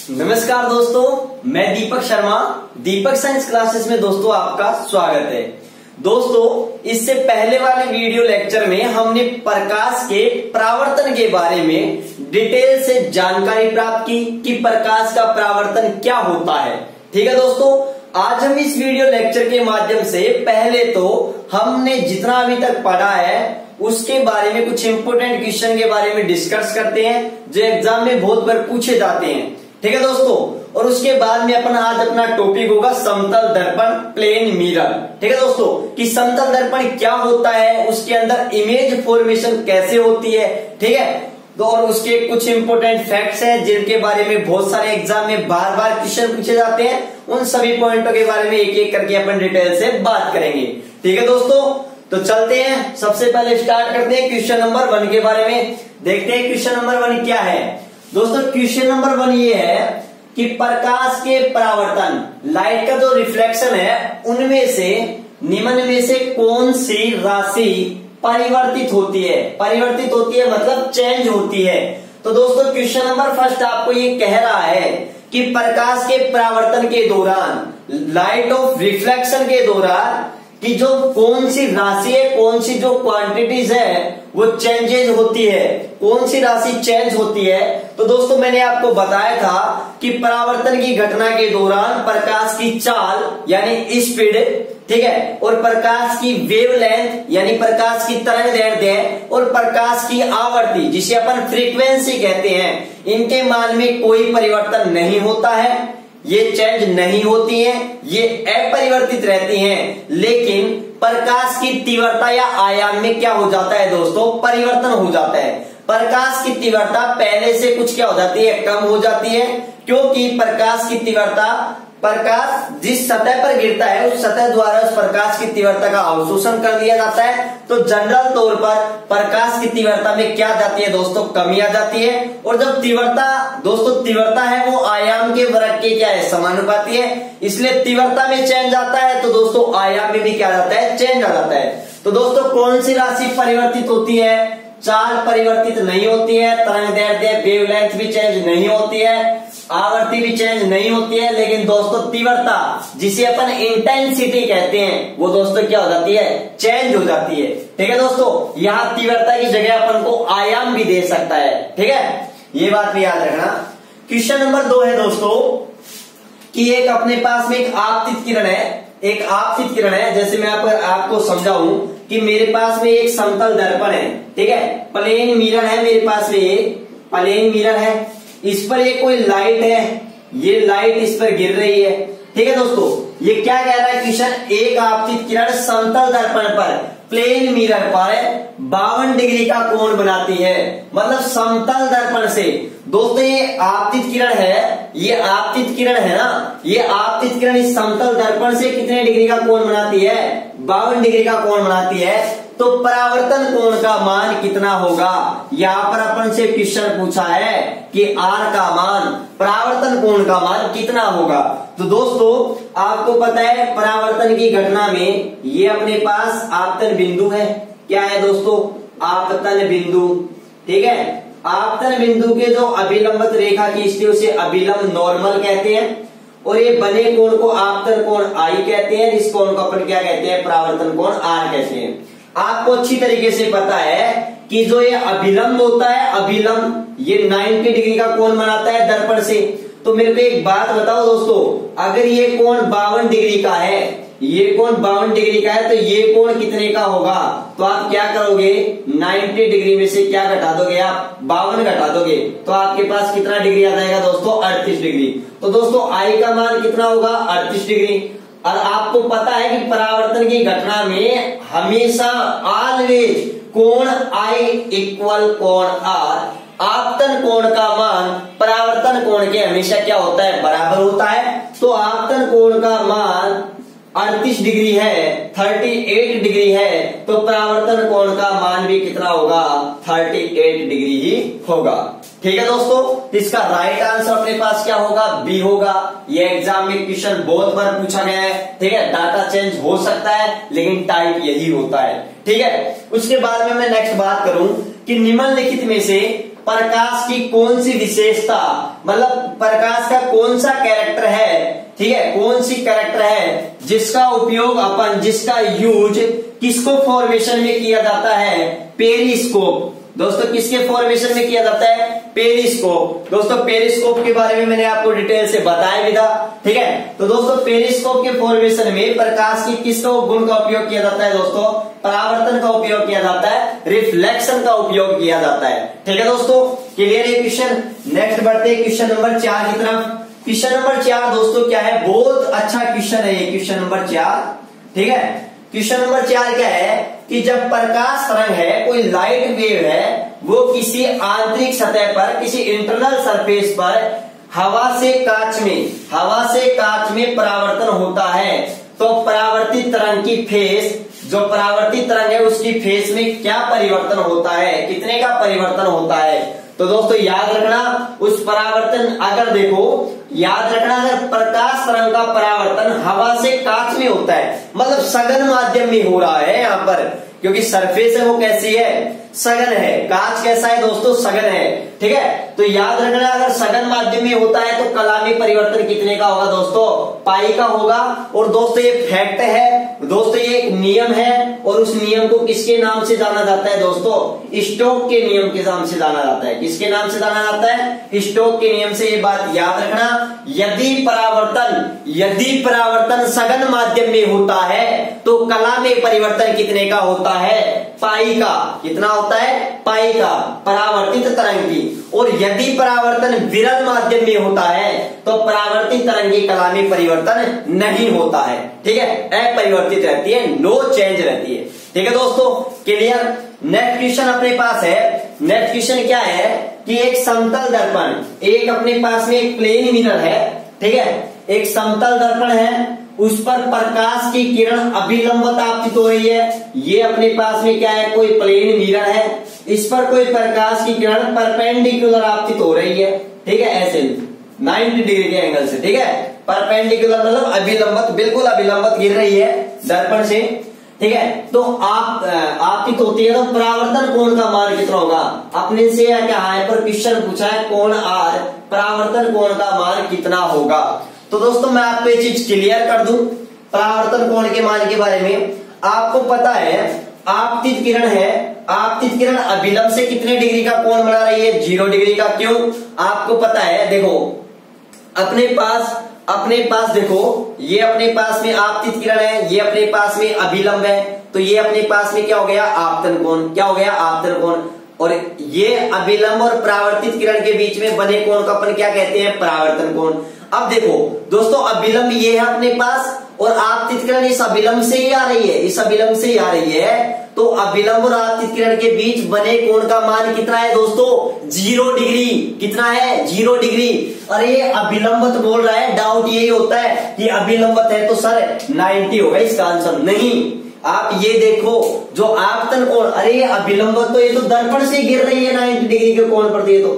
नमस्कार दोस्तों, मैं दीपक शर्मा। दीपक साइंस क्लासेस में दोस्तों आपका स्वागत है। दोस्तों, इससे पहले वाले वीडियो लेक्चर में हमने प्रकाश के परावर्तन के बारे में डिटेल से जानकारी प्राप्त की कि प्रकाश का परावर्तन क्या होता है। ठीक है दोस्तों, आज हम इस वीडियो लेक्चर के माध्यम से पहले तो हमने जितना अभी तक पढ़ा है उसके बारे में कुछ इंपोर्टेंट क्वेश्चन के बारे में डिस्कस करते हैं जो एग्जाम में बहुत बार पूछे जाते हैं। ठीक है दोस्तों, और उसके बाद में आज अपना टॉपिक होगा समतल दर्पण, प्लेन मिरर। ठीक है दोस्तों, कि समतल दर्पण क्या होता है, उसके अंदर इमेज फॉर्मेशन कैसे होती है। ठीक है, तो और उसके कुछ इंपोर्टेंट फैक्ट्स हैं जिनके बारे में बहुत सारे एग्जाम में बार बार क्वेश्चन पूछे जाते हैं। उन सभी पॉइंटों के बारे में एक एक करके अपन डिटेल से बात करेंगे। ठीक है दोस्तों, तो चलते हैं। सबसे पहले स्टार्ट करते हैं क्वेश्चन नंबर 1 के बारे में। देखते हैं क्वेश्चन नंबर 1 क्या है। दोस्तों, क्वेश्चन नंबर 1 ये है कि प्रकाश के परावर्तन, लाइट का जो रिफ्लेक्शन है, उनमें से निम्न में से कौन सी राशि परिवर्तित होती है। परिवर्तित होती है मतलब चेंज होती है। तो दोस्तों, क्वेश्चन नंबर 1 आपको ये कह रहा है कि प्रकाश के परावर्तन के दौरान, लाइट ऑफ रिफ्लेक्शन के दौरान कि जो कौन सी राशि है, कौन सी जो क्वांटिटीज है वो चेंजेज होती है, कौन सी राशि चेंज होती है। तो दोस्तों, मैंने आपको बताया था कि परावर्तन की घटना के दौरान प्रकाश की चाल यानी स्पीड, ठीक है, और प्रकाश की वेवलेंथ यानी प्रकाश की तरंगदैर्ध्य और प्रकाश की आवृत्ति जिसे अपन फ्रीक्वेंसी कहते हैं, इनके मान में कोई परिवर्तन नहीं होता है। ये चेंज नहीं होती हैं, ये अपरिवर्तित रहती हैं। लेकिन प्रकाश की तीव्रता या आयाम में क्या हो जाता है दोस्तों, परिवर्तन हो जाता है। प्रकाश की तीव्रता पहले से कुछ क्या हो जाती है, कम हो जाती है, क्योंकि प्रकाश की तीव्रता, प्रकाश जिस सतह पर गिरता है उस सतह द्वारा उस प्रकाश की तीव्रता का अवशोषण कर दिया जाता है। तो जनरल तौर पर प्रकाश की तीव्रता में क्या जाती है दोस्तों, कमी आ जाती है। और जब तीव्रता दोस्तों, तीव्रता है वो आयाम के वर्ग के क्या है, समानुपाती है, इसलिए तीव्रता में चेंज आता है। तो दोस्तों, आयाम में भी क्या आता है, चेंज आ जाता है। तो दोस्तों, कौन सी राशि परिवर्तित होती है, चाल परिवर्तित नहीं होती है, तरंगदैर्ध्य वेवलेंथ भी चेंज नहीं होती है, आवृत्ति भी चेंज नहीं होती है। लेकिन दोस्तों, तीव्रता जिसे अपन इंटेंसिटी कहते हैं वो दोस्तों क्या हो जाती है, चेंज हो जाती है। ठीक है दोस्तों, यहाँ तीव्रता की जगह अपन को आयाम भी दे सकता है। ठीक है, ये बात भी याद रखना। क्वेश्चन नंबर 2 है दोस्तों कि एक अपने पास में एक आपतित किरण है, एक आपतित किरण है। जैसे मैं आपको समझाऊं कि मेरे पास में एक समतल दर्पण है, ठीक है, प्लेन मिरर है, मेरे पास में एक प्लेन मिरर है, इस पर एक कोई लाइट है, ये लाइट इस पर गिर रही है। ठीक है दोस्तों, ये क्या कह रहा है क्वेश्चन, एक आपतित किरण समतल दर्पण पर प्लेन मिरर पर 52 डिग्री का कोण बनाती है। मतलब समतल दर्पण से दोस्तों ये आपतित किरण है, ये आपतित किरण है ना, ये आपतित किरण इस समतल दर्पण से कितने डिग्री का कोण बनाती है, 52 डिग्री का कोण बनाती है। तो परावर्तन कोण का मान कितना होगा, यहाँ पर अपन से क्वेश्चन पूछा है कि आर का मान, परावर्तन कोण का मान कितना होगा। तो दोस्तों, आपको पता है परावर्तन की घटना में ये अपने पास आपतन बिंदु है। क्या है दोस्तों, आपतन बिंदु। ठीक है, आपतन बिंदु के जो अभिलंबित रेखा खींचते उसे अभिलंब नॉर्मल कहते हैं, और ये बने कोण को आपतन कोण आई कहते हैं। इस कोण को अपन क्या कहते हैं, परावर्तन कोण आर कहते हैं। आपको अच्छी तरीके से पता है कि जो ये अभिलंब होता है, अभिलंब ये 90 डिग्री का कोण बनाता है दर्पण से। तो मेरे को एक बात बताओ दोस्तों, अगर ये कोण 52 डिग्री का है, ये कोण 52 डिग्री का है, तो ये कोण कितने का होगा। तो आप क्या करोगे, 90 डिग्री में से क्या घटा दोगे, आप 52 घटा दोगे, तो आपके पास कितना डिग्री आ जाएगा दोस्तों, 38 डिग्री। तो दोस्तों, आई का मान कितना होगा, 38 डिग्री। और आपको पता है कि परावर्तन की घटना में हमेशा ऑलवेज कोण आई इक्वल कोण आर, आपतन कोण का मान परावर्तन कोण के हमेशा क्या होता है, बराबर होता है। तो आपतन कोण का मान 38 डिग्री है, 38 डिग्री है, तो परावर्तन कोण का मान भी कितना होगा, 38 डिग्री ही होगा। ठीक है दोस्तों, इसका राइट आंसर अपने पास क्या होगा, बी होगा। ये एग्जाम में क्वेश्चन बहुत बार पूछा गया है। ठीक है, डाटा चेंज हो सकता है लेकिन टाइप यही होता है। ठीक है, उसके बाद में मैं नेक्स्ट बात करूं कि निम्नलिखित में से प्रकाश की कौन सी विशेषता, मतलब प्रकाश का कौन सा कैरेक्टर है, ठीक है, कौन सी कैरेक्टर है जिसका उपयोग जिसका यूज किसको फॉर्मेशन में किया जाता है, पेरिस्कोप। दोस्तों किसके फॉर्मेशन में किया जाता है, पेरिस्कोप। दोस्तों पेरिस्कोप के बारे में मैंने आपको डिटेल से बताया भी था, ठीक है। तो दोस्तों पेरिस्कोप के फॉर्मेशन में प्रकाश की किस गुण का उपयोग किया जाता है दोस्तों, परावर्तन का उपयोग किया जाता है, रिफ्लेक्शन का उपयोग किया जाता है, ठीक है दोस्तों। क्लियर है क्वेश्चन। नेक्स्ट बढ़ते हैं क्वेश्चन नंबर 4 की तरफ। क्वेश्चन नंबर 4 दोस्तों क्या है, बहुत अच्छा क्वेश्चन है ये क्वेश्चन नंबर 4, ठीक है। क्वेश्चन नंबर 4 क्या है कि जब प्रकाश तरंग है, कोई लाइट वेव है, वो किसी आंतरिक सतह पर, किसी इंटरनल सरफेस पर हवा से कांच में परावर्तन होता है, तो परावर्तित तरंग की फेस, जो परावर्तित तरंग है उसकी फेस में क्या परिवर्तन होता है, कितने का परिवर्तन होता है। तो दोस्तों याद रखना, उस परावर्तन अगर देखो, याद रखना अगर प्रकाश तरंग का परावर्तन हवा से कांच में होता है, मतलब सघन माध्यम में हो रहा है यहाँ पर, क्योंकि सरफेस है वो कैसी है, सघन है। कांच कैसा है दोस्तों, सघन है, ठीक है। तो याद रखना अगर सघन माध्यम में होता है तो कला में परिवर्तन कितने का होगा दोस्तों, पाई का होगा। और दोस्तों ये फैक्ट है दोस्तों, ये एक नियम है, और उस नियम को किसके नाम से जाना जाता है दोस्तों, स्टोक के नियम के नाम से जाना जाता है। किसके नाम से जाना जाता है, स्टोक के नियम से। ये बात याद रखना, यदि परावर्तन सघन माध्यम में होता है तो कला में परिवर्तन कितने का होता है, पाई का। कितना होता है, पाई का, परावर्तित तरंग की। और यदि परावर्तन विरल माध्यम में होता है तो परावर्तित तरंग की कला में परिवर्तन नहीं होता है, ठीक है, अपरिवर्तित रहती है, नो चेंज रहती है, ठीक है दोस्तों। क्लियर। नेक्स्ट क्वेश्चन अपने पास है। नेक्स्ट क्वेश्चन क्या है कि एक समतल दर्पण, एक अपने पास में एक प्लेन मिरर है, ठीक है, एक समतल दर्पण है, उस पर प्रकाश की किरण अभिलंबत आपतित हो रही है। ये अपने पास में क्या है, कोई प्लेन मिरर है, इस पर कोई प्रकाश की किरण परपेंडिकुलर आपतित हो रही है, ठीक है, ऐसे 90 डिग्री के एंगल से, ठीक है। परपेंडिकुलर मतलब अभिलंबत, बिल्कुल अभिलंबत गिर रही है दर्पण से, ठीक है। तो आपतित होती है, तो परावर्तन कोण का मान कितना होगा, अपने से या क्या है पर क्वेश्चन पूछा है, कोण आर, परावर्तन कोण का मान कितना होगा। तो दोस्तों मैं आपको ये चीज क्लियर कर दूं, परावर्तन कोण के मान के बारे में। आपको पता है आपतित किरण है, आपतित किरण अभिलंब से कितने डिग्री का कोण बना रही है, 0 डिग्री का। क्यों, आपको पता है, देखो अपने पास देखो, ये अपने पास में आपतित किरण है, ये अपने पास में अभिलंब है, तो ये अपने पास में क्या हो गया, आपतन कोण। क्या हो गया, आपतन कोण। और ये अभिलंब और परावर्तित किरण के बीच में बने कोण को अपन क्या कहते हैं, परावर्तन कोण। अब देखो दोस्तों, अभिलंब ये है अपने पास, और आपतित किरण इस अभिलंब से ही आ रही है, इस अभिलंब से ही आ रही है। तो अभिलंब और आपतित किरण के बीच बने कोण का मान कितना है दोस्तों, 0 डिग्री। कितना है, 0 डिग्री। अरे ये अभिलंबत बोल रहा है, डाउट यही होता है कि अभिलंबत है तो सर 90 होगा इसका आंसर। नहीं, आप ये देखो जो आपतन कोण, अरे ये अभिलंबत तो ये तो दर्पण से गिर रही है 90 डिग्री के कोण पर, ये तो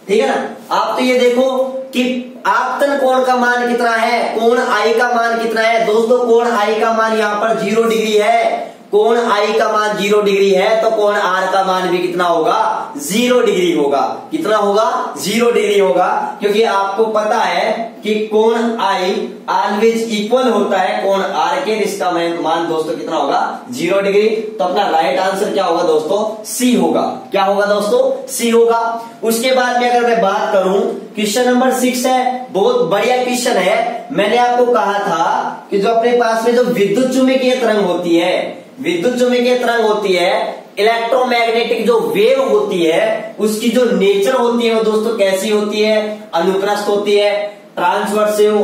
ठीक है ना। आप तो ये देखो कि आपतन कोण का मान कितना है, कोण आई का मान कितना है दोस्तों, कोण आई का मान यहाँ पर 0 डिग्री है। कोण आई का मान 0 डिग्री है तो कोण आर का मान भी कितना होगा, 0 डिग्री होगा। कितना होगा, 0 डिग्री होगा, क्योंकि आपको पता है कि कोण आई ऑलवेज इक्वल होता है कोण आर के, इसका मान दोस्तों कितना होगा, 0 डिग्री। तो अपना राइट आंसर क्या होगा दोस्तों, सी होगा। क्या होगा दोस्तों, सी होगा। उसके बाद में अगर मैं बात करूं, क्वेश्चन नंबर 6 है, बहुत बढ़िया क्वेश्चन है। मैंने आपको कहा था कि जो अपने पास में जो विद्युत चुम्बकीय तरंग होती है, विद्युत चुम्बकीय तरंग होती है, इलेक्ट्रोमैग्नेटिक जो वेव होती है, उसकी जो नेचर होती है वो दोस्तों कैसी होती है, अनुप्रस्थ होती है, ट्रांसवर्सिव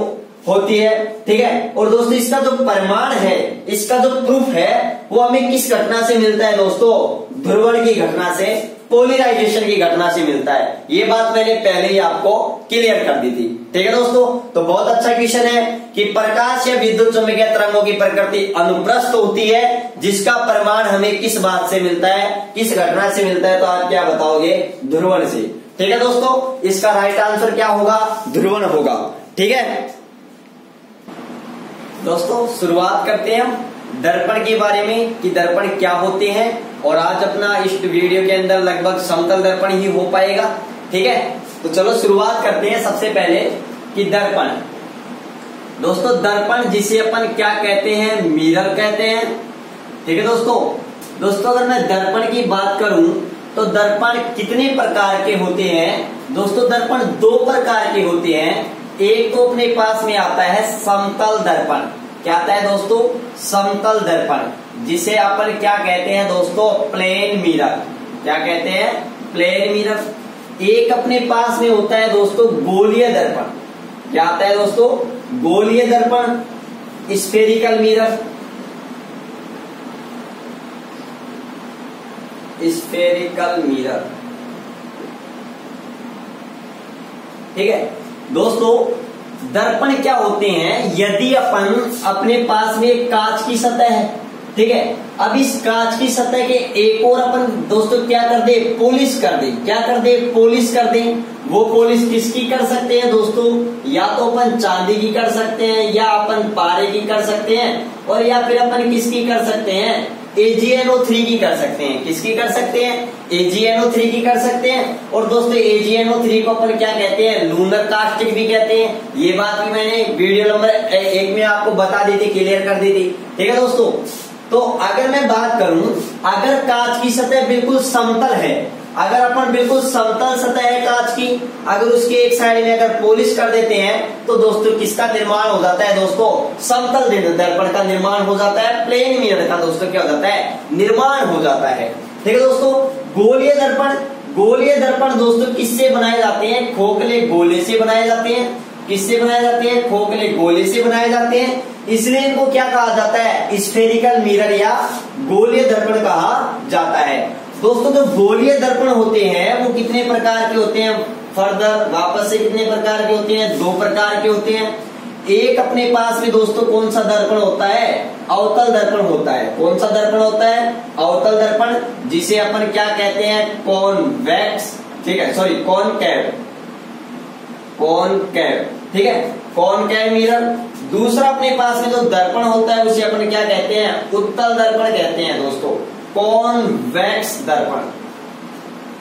होती है, ठीक है। और दोस्तों इसका जो परिमाण है, इसका जो प्रूफ है, वो हमें किस घटना से मिलता है दोस्तों, ध्रुवण की घटना से, पोलराइजेशन की घटना से मिलता है। ये बात मैंने पहले ही आपको क्लियर कर दी थी, ठीक है दोस्तों। तो बहुत अच्छा क्वेश्चन है कि प्रकाश या विद्युत चुम्बकीय तरंगों की प्रकृति अनुप्रस्थ होती है, जिसका परिमाण हमें किस बात से मिलता है, किस घटना से मिलता है, तो आप क्या बताओगे, ध्रुवण से, ठीक है दोस्तों। इसका राइट आंसर क्या होगा, ध्रुवण होगा, ठीक है दोस्तों। शुरुआत करते हैं हम दर्पण के बारे में कि दर्पण क्या होते हैं, और आज अपना इस वीडियो के अंदर लगभग समतल दर्पण ही हो पाएगा। ठीक है, तो चलो शुरुआत करते हैं सबसे पहले कि दर्पण। दोस्तों दर्पण जिसे अपन क्या कहते हैं, मिरर कहते हैं। ठीक है दोस्तों अगर मैं दर्पण की बात करूं तो दर्पण कितने प्रकार के होते हैं। दोस्तों दर्पण दो प्रकार के होते हैं। एक तो अपने पास में आता है समतल दर्पण। क्या आता है दोस्तों, समतल दर्पण, जिसे अपन क्या कहते हैं दोस्तों, प्लेन मिरर। क्या कहते हैं, प्लेन मिरर। एक अपने पास में होता है दोस्तों गोलीय दर्पण। क्या आता है दोस्तों, गोलीय दर्पण, स्फेरिकल मिरर। Spherical mirror. ठीक है दोस्तों, दर्पण क्या होते हैं, यदि अपन अपने पास में एक कांच की सतह है, ठीक है, अब इस कांच की सतह के एक और अपन दोस्तों क्या कर दे, पॉलिश कर दे। क्या कर दे, पॉलिश कर दे। वो पॉलिश किसकी कर सकते हैं दोस्तों, या तो अपन चांदी की कर सकते हैं, या अपन पारे की कर सकते हैं, और या फिर अपन किसकी कर सकते हैं, AgNO3 की कर सकते हैं। किसकी कर सकते हैं, AgNO3 की कर सकते हैं। और दोस्तों AgNO3 को अपन क्या कहते हैं, लूनर कास्टिक भी कहते हैं। ये बात भी मैंने वीडियो नंबर 1 में आपको बता दी थी, क्लियर कर दी थी। ठीक है दोस्तों, तो अगर मैं बात करूं, अगर कांच की सतह बिल्कुल समतल है, अगर अपन बिल्कुल समतल सतह है कांच की, अगर उसके एक साइड में अगर पॉलिश कर देते हैं तो दोस्तों किसका निर्माण हो जाता है दोस्तों, समतल दर्पण का निर्माण हो जाता है। प्लेन मिरर का दोस्तों क्या हो जाता है, निर्माण हो जाता है। ठीक है दोस्तों, गोलीय दर्पण। गोलीय दर्पण दोस्तों किससे बनाए जाते हैं, खोखले गोले से बनाए जाते हैं। किससे बनाए जाते हैं, खोखले गोले से बनाए जाते हैं। इसलिए इनको क्या कहा जाता है, स्फेरिकल मिरर या गोलीय दर्पण कहा जाता है। दोस्तों जो गोलीय दर्पण होते हैं वो कितने प्रकार के होते हैं, फर्दर वापस से कितने प्रकार के होते हैं, दो प्रकार के होते हैं। एक अपने पास में दोस्तों कौन सा दर्पण होता है, अवतल दर्पण होता है। कौन सा दर्पण होता है, अवतल दर्पण, जिसे अपन क्या कहते हैं, कॉन्वेक्स। ठीक है, सॉरी कॉनकैव। कॉनकैव, ठीक है, कॉनकैव मिरर। दूसरा अपने पास में जो दर्पण होता है उसे अपन क्या कहते हैं, उत्तल दर्पण कहते हैं दोस्तों, कॉन्वेक्स दर्पण।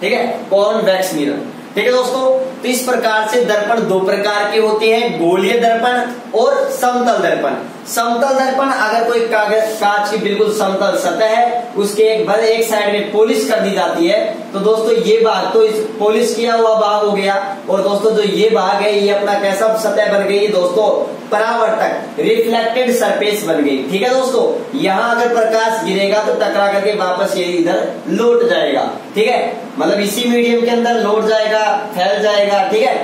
ठीक है, कॉन्वेक्स मिरर। ठीक है दोस्तों, तो इस प्रकार से दर्पण दो प्रकार के होते हैं, गोलीय दर्पण और समतल दर्पण। समतल दर्पण अगर कोई कांच की बिल्कुल समतल सतह है, उसके एक साइड में पॉलिश कर दी जाती है, तो दोस्तों ये भाग तो इस पॉलिश किया हुआ भाग हो गया। और दोस्तों जो ये भाग है ये अपना कैसा सतह बन गई दोस्तों, परावर्तक, रिफ्लेक्टेड सरफेस बन गई। ठीक है दोस्तों, यहाँ अगर प्रकाश गिरेगा तो टकरा करके वापस ये इधर लौट जाएगा। ठीक है, मतलब इसी मीडियम के अंदर लौट जाएगा, फैल जाएगा। ठीक है,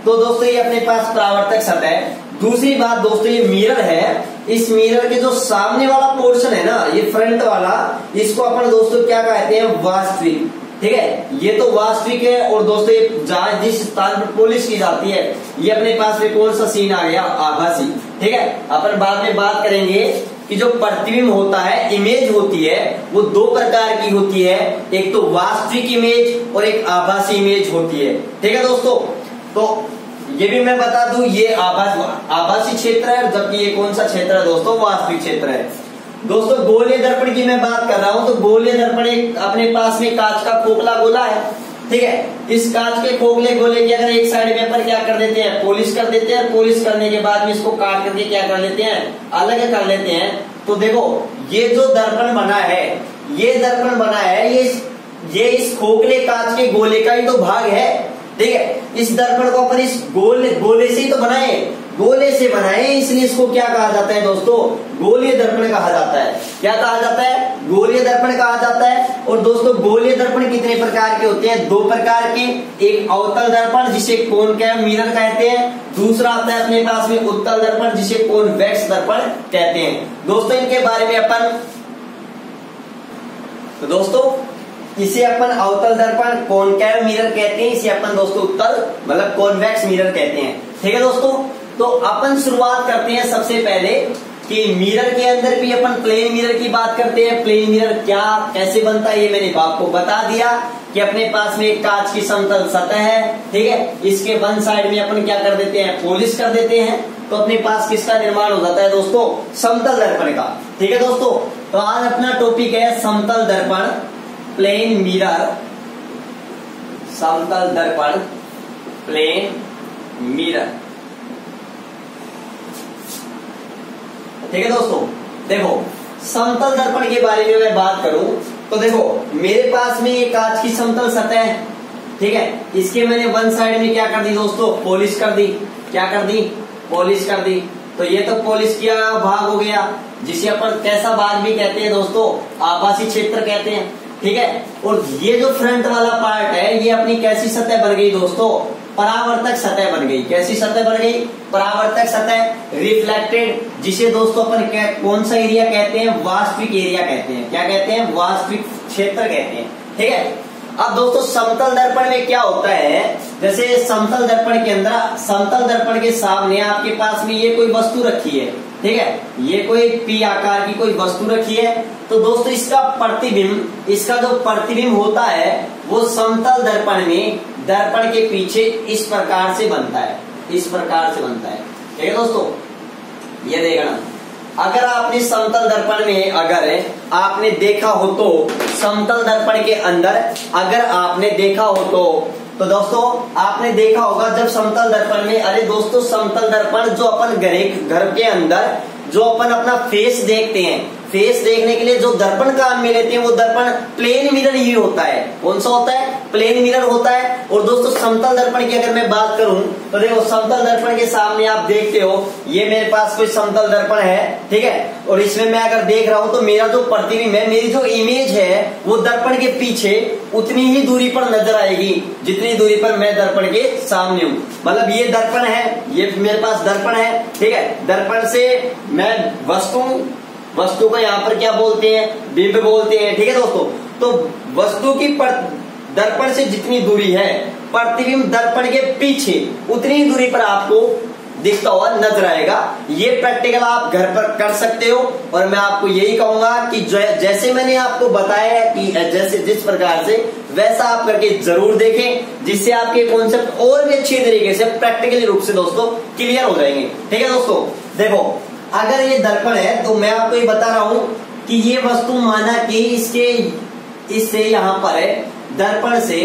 तो दोस्तों ये अपने पास परावर्तक सतह है। दूसरी बात दोस्तों ये मिरर है, इस मिरर के जो सामने वाला पोर्शन है ना, ये फ्रंट वाला, इसको अपन दोस्तों क्या कहते हैं, वास्तविक। ठीक है, ये तो वास्तविक है। और दोस्तों ये जहां जिस स्थान पर पॉलिश की जाती है, ये अपने पास में कौन सा सीन आ गया, आभासी। ठीक है, अपन बाद में बात करेंगे कि जो प्रतिबिंब होता है, इमेज होती है, वो दो प्रकार की होती है। एक तो वास्तविक इमेज और एक आभासी इमेज होती है। ठीक है दोस्तों, तो ये भी मैं बता दूं, ये आभासी क्षेत्र है, जबकि ये कौन सा क्षेत्र है दोस्तों, वास्तविक क्षेत्र है। दोस्तों गोलीय दर्पण की मैं बात कर रहा हूं, तो गोलीय दर्पण एक अपने पास में कांच का खोखला गोला है। ठीक है, इस कांच के खोखले गोले की अगर एक साइड में अपन क्या कर देते हैं, पॉलिश कर देते हैं। पॉलिश करने के बाद में इसको काट करके क्या कर लेते हैं, अलग कर लेते हैं। तो देखो ये जो दर्पण बना है, ये दर्पण बना है, ये इस खोखले कांच के गोले का ही तो भाग है। ठीक है, इस दर्पण को अपन इस गोले से ही तो बनाए, गोले से बनाए, इसलिए इसको क्या कहा जाता है दोस्तों, गोलीय दर्पण कहा जाता है। क्या कहा जाता है, गोलीय दर्पण कहा जाता है। और दोस्तों गोलीय दर्पण कितने प्रकार के होते हैं, दो प्रकार के। एक अवतल दर्पण जिसे कॉनकैव मिरर कहते हैं, दूसरा आता है अपने पास में उत्तल दर्पण जिसे कॉन्वेक्स दर्पण कहते हैं। दोस्तों इनके बारे में अपन, तो दोस्तों इसे अपन अवतल दर्पण कॉनकैव मिरर कहते हैं, इसे अपन दोस्तों उत्तल मतलब कॉन्वेक्स मिरर कहते हैं। ठीक है दोस्तों, तो अपन शुरुआत करते हैं सबसे पहले कि मिरर के अंदर भी अपन प्लेन मिरर की बात करते हैं। प्लेन मिरर क्या कैसे बनता है ये मैंने आपको बता दिया कि अपने पास में एक कांच की समतल सतह है। ठीक है, इसके वन साइड में अपन क्या कर देते हैं, पॉलिश कर देते हैं, तो अपने पास किसका निर्माण हो जाता है दोस्तों, समतल दर्पण का। ठीक है दोस्तों, तो आज अपना टॉपिक है समतल दर्पण। प्लेन मिरर, समतल दर्पण, प्लेन मिरर। ठीक है दोस्तों, देखो समतल दर्पण के बारे में मैं बात करूं तो देखो मेरे पास में ये कांच की समतल सतह है, ठीक है। इसके मैंने वन साइड में क्या कर दी दोस्तों, पॉलिश कर दी। क्या कर दी, पॉलिश कर दी। तो ये तो पॉलिश किया भाग हो गया, जिसे अपन कैसा भाग भी कहते हैं दोस्तों, आभासी क्षेत्र कहते हैं, ठीक है। और ये जो फ्रंट वाला पार्ट है ये अपनी कैसी सतह बन गई दोस्तों, परावर्तक सतह बन गई। कैसी सतह बन गई, परावर्तक सतह, रिफ्लेक्टेड, जिसे दोस्तों अपन कौन सा एरिया कहते हैं, वास्तविक एरिया कहते हैं। क्या कहते हैं, वास्तविक क्षेत्र कहते हैं, ठीक है। अब दोस्तों समतल दर्पण में क्या होता है, जैसे समतल दर्पण के अंदर, समतल दर्पण के सामने आपके पास में ये कोई वस्तु रखी है, ठीक है। ये कोई पी आकार की कोई वस्तु रखी है, तो दोस्तों इसका प्रतिबिंब, इसका जो प्रतिबिंब होता है वो समतल दर्पण में दर्पण के पीछे इस प्रकार से बनता है, इस प्रकार से बनता है, ठीक है दोस्तों। ये देखना, अगर आपने समतल दर्पण में अगर आपने देखा हो तो समतल दर्पण के अंदर अगर आपने देखा हो तो दोस्तों आपने देखा होगा जब समतल दर्पण में, अरे दोस्तों समतल दर्पण जो अपन घर के अंदर जो अपन अपना फेस देखते हैं, फेस देखने के लिए जो दर्पण काम में लेते हैं वो दर्पण प्लेन मिरर ही होता है। कौन सा होता है, प्लेन मिरर होता है। और दोस्तों समतल दर्पण की अगर मैं बात करूं तो देखो समतल दर्पण के सामने आप देखते हो ये मेरे पास कोई समतल दर्पण है, ठीक है। और इसमें मैं अगर देख रहा हूं तो मेरा जो प्रतिबिंब है, मेरी जो इमेज है वो दर्पण के पीछे उतनी ही दूरी पर नजर आएगी जितनी दूरी पर मैं दर्पण के सामने हूं। मतलब ये दर्पण है, ये मेरे पास दर्पण है, ठीक है। दर्पण से मैं वस्तु को यहाँ पर क्या बोलते हैं, बिंब बोलते हैं, ठीक है दोस्तों। तो वस्तु की दर्पण से जितनी दूरी है, प्रतिबिंब दर्पण के पीछे उतनी दूरी पर आपको दिखता हुआ नजर आएगा। ये प्रैक्टिकल आप घर पर कर सकते हो। और मैं आपको यही कहूंगा कि जैसे मैंने आपको बताया है कि जैसे जिस प्रकार से वैसा आप करके जरूर देखें, जिससे आपके कॉन्सेप्ट और भी अच्छी तरीके से प्रैक्टिकली रूप से दोस्तों क्लियर हो जाएंगे, ठीक है दोस्तों। देखो अगर ये दर्पण है तो मैं आपको ये बता रहा हूं कि ये वस्तु माना कि इससे यहाँ पर है दर्पण से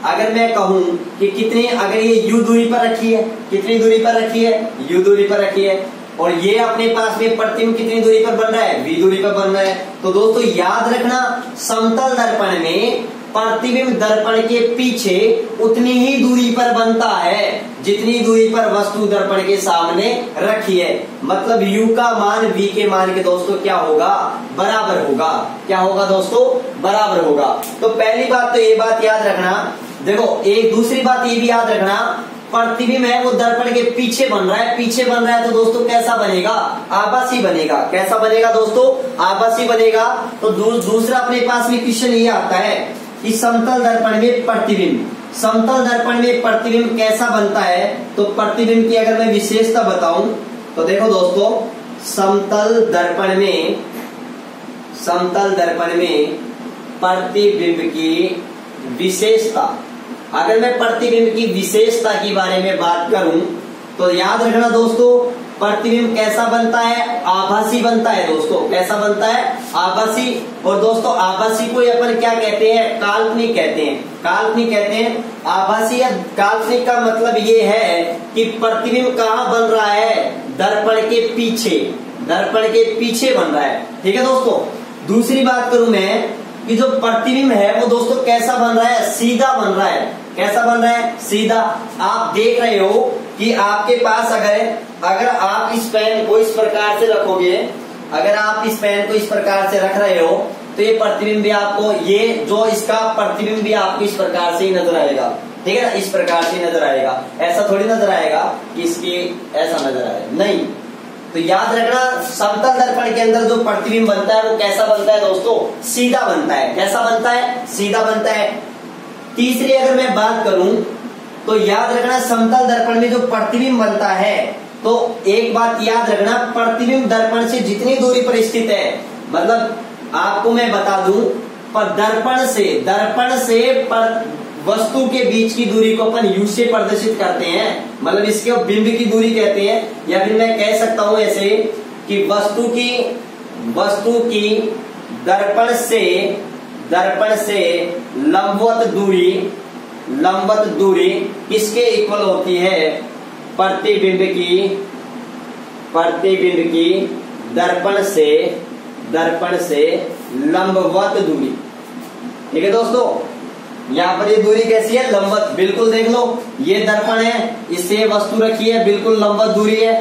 अगर मैं कहूं कि कितने, अगर ये u दूरी पर रखी है, कितनी दूरी पर रखी है, u दूरी पर रखी है। और ये अपने पास में प्रतिबिंब कितनी दूरी पर बन रहा है, v दूरी पर बन रहा है। तो दोस्तों याद रखना समतल दर्पण में प्रतिबिंब दर्पण के पीछे उतनी ही दूरी पर बनता है जितनी दूरी पर वस्तु दर्पण के सामने रखी है। मतलब u का मान v के मान के दोस्तों क्या होगा, बराबर होगा। क्या होगा दोस्तों, बराबर होगा। तो पहली बात तो ये बात याद रखना। देखो एक दूसरी बात ये भी याद रखना, प्रतिबिंब है वो दर्पण के पीछे बन रहा है, पीछे बन रहा है तो दोस्तों कैसा बनेगा, आभासी बनेगा। कैसा बनेगा दोस्तों, आभासी बनेगा। तो दूसरा अपने पास में क्वेश्चन ये आता है कि समतल दर्पण में प्रतिबिंब, समतल दर्पण में प्रतिबिंब कैसा बनता है। तो प्रतिबिंब की अगर मैं विशेषता बताऊं तो देखो दोस्तों समतल दर्पण में प्रतिबिंब की विशेषता, अगर मैं प्रतिबिंब की विशेषता के बारे में बात करूं तो याद रखना दोस्तों प्रतिबिंब कैसा बनता है, आभासी बनता है दोस्तों। कैसा बनता है, आभासी। और दोस्तों आभासी को अपन क्या कहते हैं, काल्पनिक कहते हैं, काल्पनिक कहते हैं। आभासी या काल्पनिक का मतलब ये है कि प्रतिबिंब कहाँ बन रहा है, दर्पण के पीछे, दर्पण के पीछे बन रहा है, ठीक है दोस्तों। दूसरी बात करूं मैं कि जो प्रतिबिंब है वो दोस्तों कैसा बन रहा है, सीधा बन रहा है। कैसा बन रहा है, सीधा। आप देख रहे हो कि आपके पास अगर आप इस पेन को इस प्रकार से रखोगे, अगर आप इस पेन को इस प्रकार से रख रहे हो तो ये प्रतिबिंब भी आपको, ये जो इसका प्रतिबिंब भी आपको इस प्रकार से ही नजर आएगा, ठीक है ना, इस प्रकार से नजर आएगा। ऐसा थोड़ी नजर आएगा कि इसकी ऐसा नजर आए, नहीं। तो याद रखना समतल दर्पण के अंदर जो प्रतिबिंब बनता है वो कैसा बनता है दोस्तों, सीधा बनता है। कैसा बनता है, सीधा बनता है। तीसरी अगर मैं बात करूं तो याद रखना समतल दर्पण में जो प्रतिबिंब बनता है तो एक बात याद रखना, प्रतिबिंब दर्पण से जितनी दूरी पर स्थित है, मतलब आपको मैं बता दूं पर दर्पण से वस्तु के बीच की दूरी को अपन u से प्रदर्शित करते हैं, मतलब इसके बिंब की दूरी कहते हैं। या फिर मैं कह सकता हूं ऐसे कि वस्तु की दर्पण से दर्पण से लंबवत दूरी किसके इक्वल होती है? प्रतिबिंब की दर्पण से लंबवत दूरी। ठीक है दोस्तों, यहाँ पर ये दूरी कैसी है? लंबवत। बिल्कुल देख लो, ये दर्पण है, इससे वस्तु रखी है, बिल्कुल लंबवत दूरी है,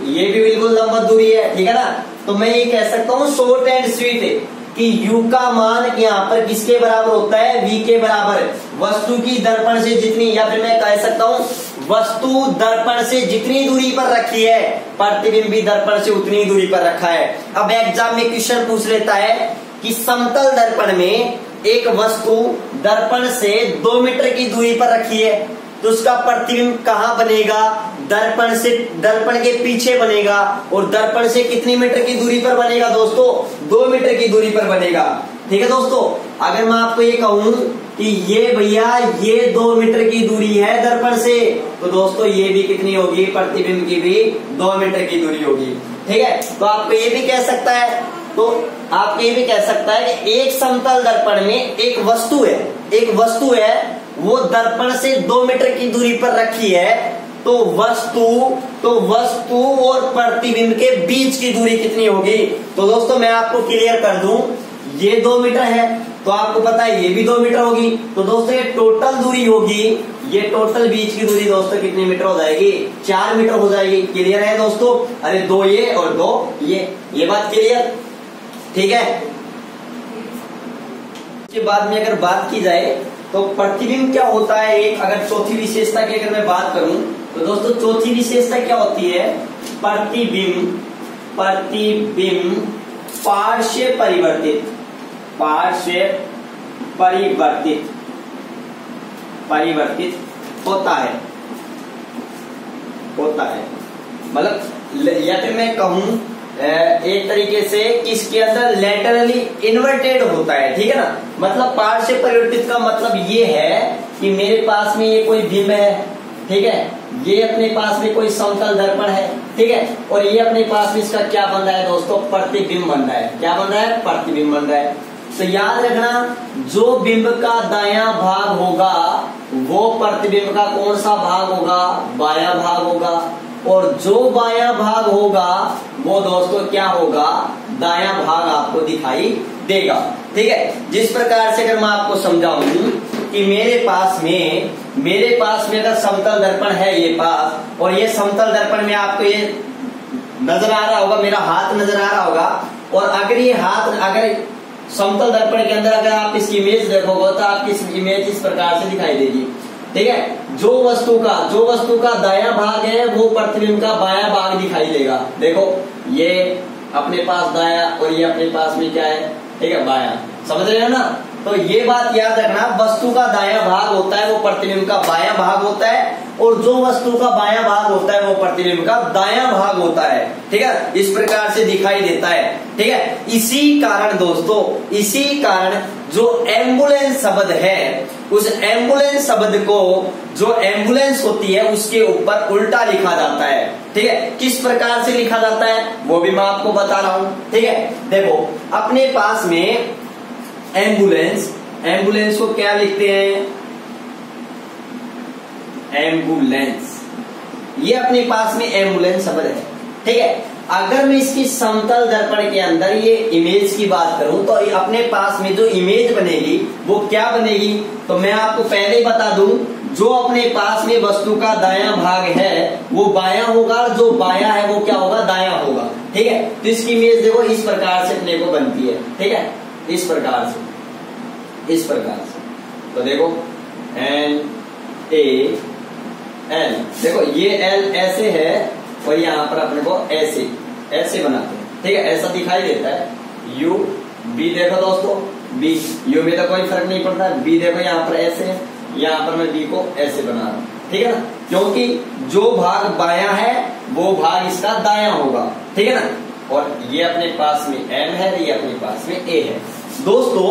ये भी बिल्कुल लंबवत दूरी है। ठीक है ना? तो मैं ये कह सकता हूँ शॉर्ट एंड स्वीट कि u का मान यहाँ पर किसके बराबर होता है? v के बराबर। वस्तु की दर्पण से जितनी, या फिर मैं कह सकता हूँ वस्तु दर्पण से जितनी दूरी पर रखी है, प्रतिबिंब भी दर्पण से उतनी दूरी पर रखा है। अब एग्जाम में क्वेश्चन पूछ लेता है कि समतल दर्पण में एक वस्तु दर्पण से 2 मीटर की दूरी पर रखी है, तो उसका प्रतिबिंब कहाँ बनेगा? दर्पण के पीछे बनेगा। और दर्पण से कितनी मीटर की दूरी पर बनेगा दोस्तों? 2 मीटर की दूरी पर बनेगा। ठीक है दोस्तों, अगर मैं आपको ये कहूं कि ये भैया ये 2 मीटर की दूरी है दर्पण से, तो दोस्तों ये भी कितनी होगी? प्रतिबिंब की भी 2 मीटर की दूरी होगी। ठीक है, तो आपको ये भी कह सकता है, कि एक समतल दर्पण में एक वस्तु है, वो दर्पण से 2 मीटर की दूरी पर रखी है, तो वस्तु और प्रतिबिंब के बीच की दूरी कितनी होगी? तो दोस्तों मैं आपको क्लियर कर दूं, ये 2 मीटर है, तो आपको पता है ये भी 2 मीटर होगी। तो दोस्तों ये टोटल दूरी होगी, ये टोटल बीच की दूरी दोस्तों कितनी मीटर हो जाएगी? 4 मीटर हो जाएगी। क्लियर है दोस्तों? अरे 2 ये और 2 ये बात क्लियर? ठीक है। इसके बाद में अगर बात की जाए तो प्रतिबिंब क्या होता है? एक अगर चौथी विशेषता की अगर मैं बात करूं तो दोस्तों चौथी विशेषता क्या होती है? प्रतिबिंब पार्श्व परिवर्तित होता है। मतलब या फिर मैं कहूं एक तरीके से इसके अंदर लेटरली इन्वर्टेड होता है। ठीक है ना? मतलब पार्श्व परिवर्तित का मतलब ये है कि मेरे पास में ये कोई बिंब है, ठीक है, ये अपने पास में कोई समतल दर्पण है, ठीक है, और ये अपने पास में इसका क्या बन रहा है दोस्तों? प्रतिबिंब बन रहा है। क्या बन रहा है? प्रतिबिंब बन रहा है। तो याद रखना, जो बिंब का दायां भाग होगा वो प्रतिबिंब का कौन सा भाग होगा? बायां भाग होगा। और जो बायां भाग होगा वो दोस्तों क्या होगा? दायां भाग आपको दिखाई देगा। ठीक है, जिस प्रकार से अगर मैं आपको समझाऊं कि मेरे पास में अगर समतल दर्पण है ये पास, और ये समतल दर्पण में आपको ये नजर आ रहा होगा, मेरा हाथ नजर आ रहा होगा, और अगर ये हाथ अगर समतल दर्पण के अंदर अगर आप इसकी इमेज देखोगे तो आपकी इमेज इस प्रकार से दिखाई देगी। ठीक है, जो वस्तु का दायां भाग है वो प्रतिबिंब का बायां भाग दिखाई देगा। देखो ये अपने पास दायां और ये अपने पास में क्या है? ठीक है, बायां। समझ रहे हो ना? तो ये बात याद रखना, वस्तु का दायां भाग होता है वो प्रतिबिंब का बायां भाग होता है, और जो वस्तु का बायां भाग होता है वो प्रतिबिंब का दायां भाग होता है। ठीक है, इस प्रकार से दिखाई देता है। ठीक है, इसी कारण जो एम्बुलेंस शब्द है, उस एम्बुलेंस शब्द को, जो एम्बुलेंस होती है उसके ऊपर उल्टा लिखा जाता है। ठीक है, किस प्रकार से लिखा जाता है वो भी मैं आपको बता रहा हूं। ठीक है, देखो अपने पास में एम्बुलेंस को क्या लिखते हैं? एम्बुलेंस, ये अपने पास में एम्बुलेंस शब्द है। ठीक है, अगर मैं इसकी समतल दर्पण के अंदर ये इमेज की बात करूं तो अपने पास में जो इमेज बनेगी वो क्या बनेगी? तो मैं आपको पहले ही बता दूं, जो अपने पास में वस्तु का दायां भाग है वो बायां होगा, और जो बायां है वो क्या होगा? दायां होगा। ठीक है, तो इसकी इमेज देखो इस प्रकार से अपने को बनती है। ठीक है, इस प्रकार से। तो देखो NaL, देखो ये L ऐसे है और यहाँ पर अपने को ऐसे बनाते हैं। ठीक है, ऐसा दिखाई देता है। U B देखो दोस्तों, B U में तो कोई फर्क नहीं पड़ता। B देखो यहाँ पर ऐसे है, यहाँ पर मैं B को ऐसे बना रहा हूँ। ठीक है ना, क्योंकि जो भाग बायां है वो भाग इसका दायां होगा। ठीक है ना, और ये अपने पास में M है, ये अपने पास में A है। दोस्तों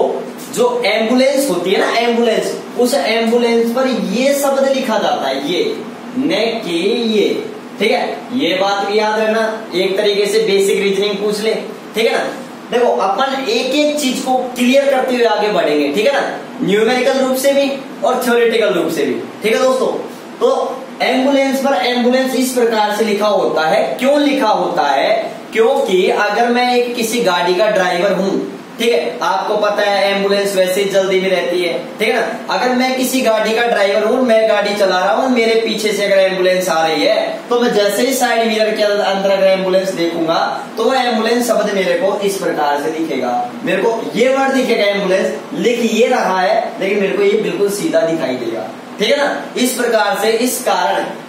जो एम्बुलेंस होती है ना, एम्बुलेंस, उस एम्बुलेंस पर ये शब्द लिखा जाता है, ये न कि ये। ठीक है, ये बात भी याद रखना, एक तरीके से बेसिक रीजनिंग पूछ ले। ठीक है ना, देखो अपन एक एक चीज को क्लियर करते हुए आगे बढ़ेंगे, ठीक है ना, न्यूमेरिकल रूप से भी और थ्योरेटिकल रूप से भी, ठीक है दोस्तों। तो एम्बुलेंस पर एम्बुलेंस इस प्रकार से लिखा होता है, क्यों लिखा होता है, क्योंकि अगर मैं एक किसी गाड़ी का ड्राइवर हूं, ठीक है, आपको पता है एम्बुलेंस वैसे ही जल्दी में रहती है, ठीक है ना। अगर मैं किसी गाड़ी का ड्राइवर हूं, मैं गाड़ी चला रहा हूं, मेरे पीछे से अगर एम्बुलेंस आ रही है तो मैं जैसे ही साइड मिरर के अंदर अगर एम्बुलेंस देखूंगा तो वह एम्बुलेंस शब्द मेरे को इस प्रकार से दिखेगा, मेरे को ये वर्ड दिखेगा, एम्बुलेंस लिख ये रहा है लेकिन मेरे को ये बिल्कुल सीधा दिखाई देगा, ठीक है ना। इस प्रकार से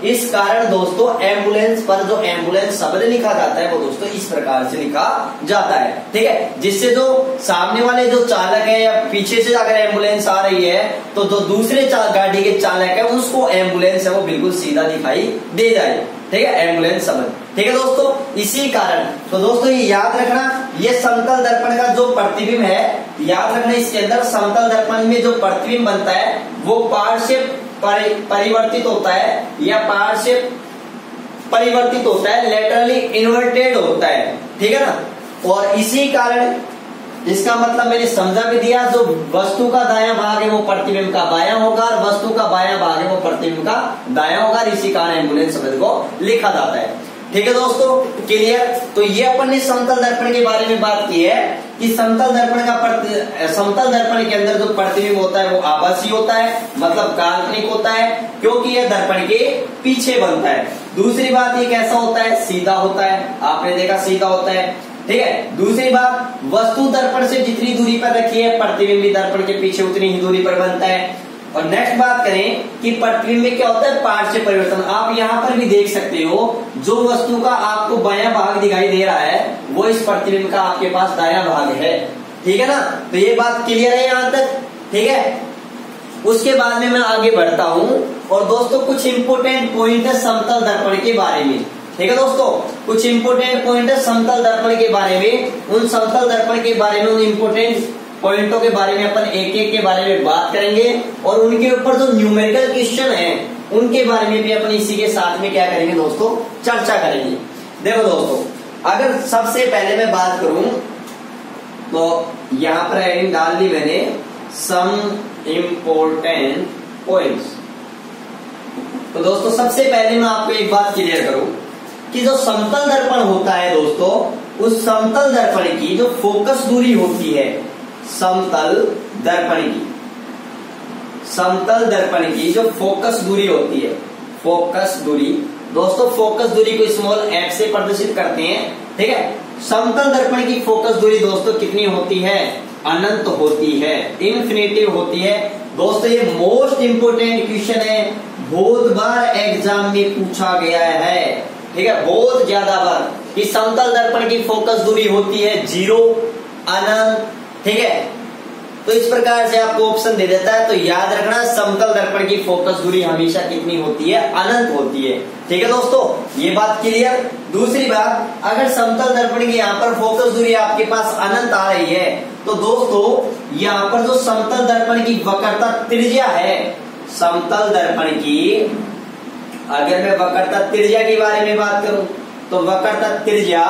इस कारण दोस्तों एम्बुलेंस पर जो एम्बुलेंस शब्द लिखा जाता है वो दोस्तों इस प्रकार से लिखा जाता है, ठीक है, जिससे जो सामने वाले जो चालक है या पीछे से अगर एम्बुलेंस आ रही है तो जो दूसरे गाड़ी के चालक है उसको एम्बुलेंस है वो बिल्कुल सीधा दिखाई दे जाए, ठीक है, एम्बुलेंस शब्द, ठीक है दोस्तों। इसी कारण तो दोस्तों ये याद रखना, ये समतल दर्पण का जो प्रतिबिंब है, याद रखना इसके अंदर समतल दर्पण में जो प्रतिबिंब बनता है वो पार्श्व परिवर्तित होता है या पार्श्व परिवर्तित होता है, लेटरली इन्वर्टेड होता है, ठीक है ना। और इसी कारण इसका मतलब मैंने समझा भी दिया, जो वस्तु का दायां भाग है वो प्रतिबिंब का बायां होगा और वस्तु का बायां भाग है वो प्रतिबिंब का दायां होगा, इसी कारण एम्बुलेंस शब्द को लिखा जाता है, ठीक है दोस्तों, क्लियर। तो ये अपन ने समतल दर्पण के बारे में बात की है कि समतल दर्पण के अंदर जो प्रतिबिंब होता है वो आभासी होता है, मतलब काल्पनिक होता है, क्योंकि यह दर्पण के पीछे बनता है। दूसरी बात ये कैसा होता है, सीधा होता है, आपने देखा सीधा होता है, ठीक है। दूसरी बात, वस्तु दर्पण से जितनी दूरी पर रखी है प्रतिबिंब भी दर्पण के पीछे उतनी ही दूरी पर बनता है। और नेक्स्ट बात करें कि प्रतिबिंब में क्या होता है, पार्श्व परिवर्तन। आप यहाँ पर भी देख सकते हो, जो वस्तु का आपको बायां भाग दिखाई दे रहा है वो इस प्रतिबिंब का आपके पास दायां भाग है, ठीक है ना। तो ये बात क्लियर है यहाँ तक, ठीक है। उसके बाद में मैं आगे बढ़ता हूँ और दोस्तों कुछ इंपोर्टेंट पॉइंट है समतल दर्पण के बारे में, ठीक है दोस्तों, कुछ इंपोर्टेंट पॉइंट है समतल दर्पण के बारे में। उन समतल दर्पण के बारे में, उन इंपोर्टेंट पॉइंटों के बारे में अपन एक एक के बारे में बात करेंगे और उनके ऊपर जो न्यूमेरिकल क्वेश्चन है उनके बारे में भी अपन इसी के साथ में क्या करेंगे दोस्तों, चर्चा करेंगे। देखो दोस्तों, अगर सबसे पहले मैं बात करूं तो यहाँ पर हेडिंग डाल दी मैंने, सम इम्पोर्टेंट पॉइंट्स। तो दोस्तों सबसे पहले मैं आपको एक बात क्लियर करूं कि जो समतल दर्पण होता है दोस्तों, उस समतल दर्पण की जो फोकस दूरी होती है, समतल दर्पण की जो फोकस दूरी होती है, फोकस दूरी दोस्तों, फोकस दूरी को स्मॉल f से प्रदर्शित करते हैं, ठीक है। समतल दर्पण की फोकस दूरी दोस्तों कितनी होती है, अनंत होती है, इन्फिनिटिव होती है दोस्तों। ये मोस्ट इंपोर्टेंट क्वेश्चन है, बहुत बार एग्जाम में पूछा गया है, ठीक है, बहुत ज्यादा बार, कि समतल दर्पण की फोकस दूरी होती है 0, अनंत, ठीक है। तो इस प्रकार से आपको ऑप्शन दे देता है, तो याद रखना समतल दर्पण की फोकस दूरी हमेशा कितनी होती है, अनंत होती है, ठीक है दोस्तों, ये बात क्लियर। दूसरी बात, अगर समतल दर्पण की यहाँ पर फोकस दूरी आपके पास अनंत आ रही है तो दोस्तों यहाँ पर जो समतल दर्पण की वक्रता त्रिज्या है, समतल दर्पण की, अगर मैं वक्रता त्रिज्या के बारे में बात करूं तो वक्रता त्रिज्या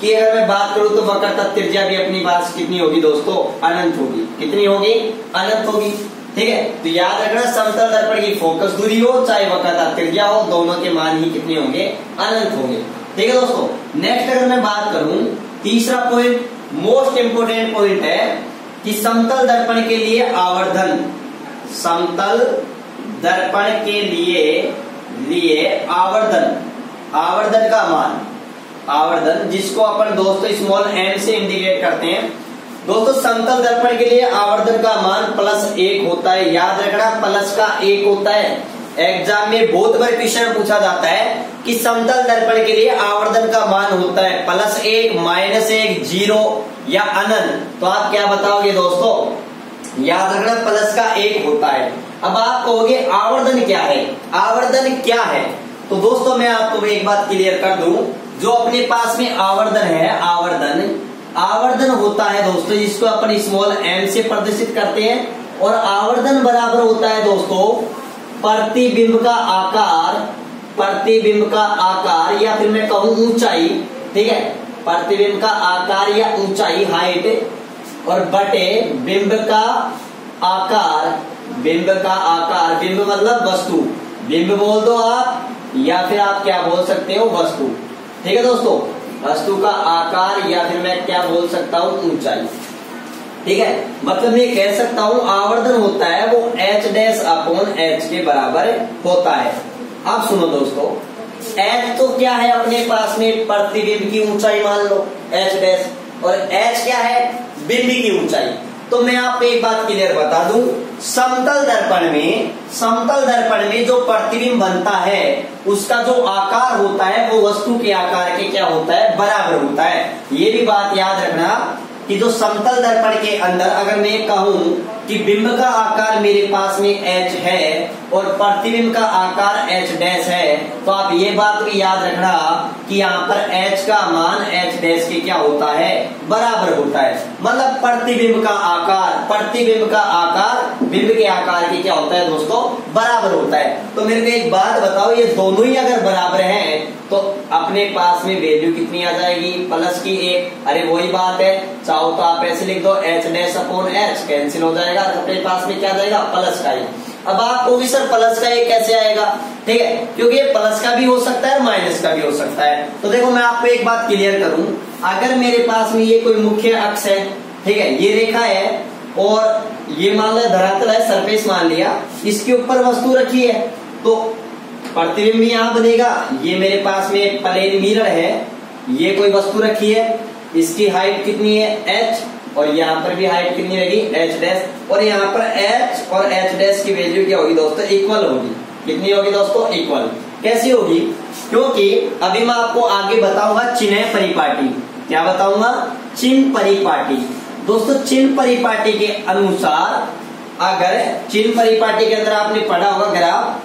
की अगर मैं बात करूं तो वक्रता त्रिज्या भी अपनी पास कितनी होगी दोस्तों, अनंत होगी। कितनी होगी, अनंत होगी, ठीक है। तो याद रखना समतल दर्पण की फोकस दूरी हो चाहे वक्रता त्रिज्या हो, दोनों के मान ही कितने होंगे, अनंत होंगे, ठीक है दोस्तों। नेक्स्ट अगर मैं बात करूं, तीसरा पॉइंट मोस्ट इंपोर्टेंट पॉइंट है कि समतल दर्पण के लिए आवर्धन, समतल दर्पण के लिए आवर्धन का मान, आवर्धन जिसको अपन दोस्तों स्मॉल m से इंडिकेट करते हैं दोस्तों, समतल दर्पण के लिए आवर्धन का मान +1 होता है। याद रखना +1 होता है। एग्जाम में बहुत बार क्वेश्चन पूछा जाता है कि समतल दर्पण के लिए आवर्धन का मान होता है +1, -1, 0 या अनंत। तो आप क्या बताओगे दोस्तों, याद रखना +1 होता है। अब आप कहोगे आवर्धन क्या है, आवर्धन क्या है, तो दोस्तों मैं आपको एक बात क्लियर कर दूं, जो अपने पास में आवर्धन है, आवर्धन होता है दोस्तों जिसको अपन स्मॉल m से प्रदर्शित करते हैं, और आवर्धन बराबर होता है दोस्तों प्रतिबिंब का आकार या फिर मैं कहूं ऊंचाई, ठीक है, प्रतिबिंब का आकार या ऊंचाई हाइट, और बटे बिंब का आकार, बिंब का आकार, बिंब मतलब वस्तु, बिंब बोल दो आप या फिर आप क्या बोल सकते हो वस्तु। ठीक है दोस्तों, वस्तु का आकार या फिर मैं क्या बोल सकता हूं ऊंचाई। ठीक है, मतलब मैं कह सकता हूं आवर्धन होता है वो h डैश अपॉन h के बराबर होता है। अब सुनो दोस्तों, h तो क्या है अपने पास में प्रतिबिंब की ऊंचाई मान लो h डैश, और h क्या है बिंब की ऊंचाई। तो मैं आपको एक बात क्लियर बता दूं, समतल दर्पण में जो प्रतिबिंब बनता है उसका जो आकार होता है वो वस्तु के आकार के क्या होता है बराबर होता है। ये भी बात याद रखना कि जो समतल दर्पण के अंदर अगर मैं कहूं कि बिंब का आकार मेरे पास में h है और प्रतिबिंब का आकार h डैश है, तो आप ये बात भी याद रखना कि यहाँ पर h का मान h डैश के क्या होता है बराबर होता है। मतलब प्रतिबिंब का आकार बिंब के आकार के क्या होता है दोस्तों बराबर होता है। तो मेरे को एक बात बताओ, ये दोनों ही अगर बराबर हैं तो अपने पास में वैल्यू कितनी आ जाएगी प्लस की 1। अरे वही बात है, चाहो तो आप ऐसे लिख दो h dash upon h, cancel हो जाएगा, अपने पास में क्या जाएगा प्लस का 1। अब आपको भी सर प्लस का 1 कैसे आएगा, ठीक है, क्योंकि ये प्लस का भी हो सकता है माइनस का भी हो सकता है। तो देखो मैं आपको एक बात क्लियर करूं, अगर मेरे पास में ये कोई मुख्य अक्ष है, ठीक है, ये रेखा है और ये मान लो धरातल है, सरफेस मान लिया, इसके ऊपर वस्तु रखी है तो प्रतिबिंब यहाँ बनेगा। ये मेरे पास में एक प्लेन मिरर है, ये कोई वस्तु रखी है, इसकी हाइट कितनी है h, और यहाँ पर भी हाइट कितनी रहेगी h डैश, और यहाँ पर h और h डैश की वैल्यू क्या होगी दोस्तों इक्वल होगी। कितनी होगी दोस्तों इक्वल। कैसी होगी, क्योंकि अभी मैं आपको आगे बताऊंगा चिन्ह परिपाटी। क्या बताऊंगा, चिन्ह परिपाटी। दोस्तों चिन्ह परिपाटी के अनुसार, अगर चिन्ह परिपाटी के अंदर आपने पढ़ा होगा ग्राफ,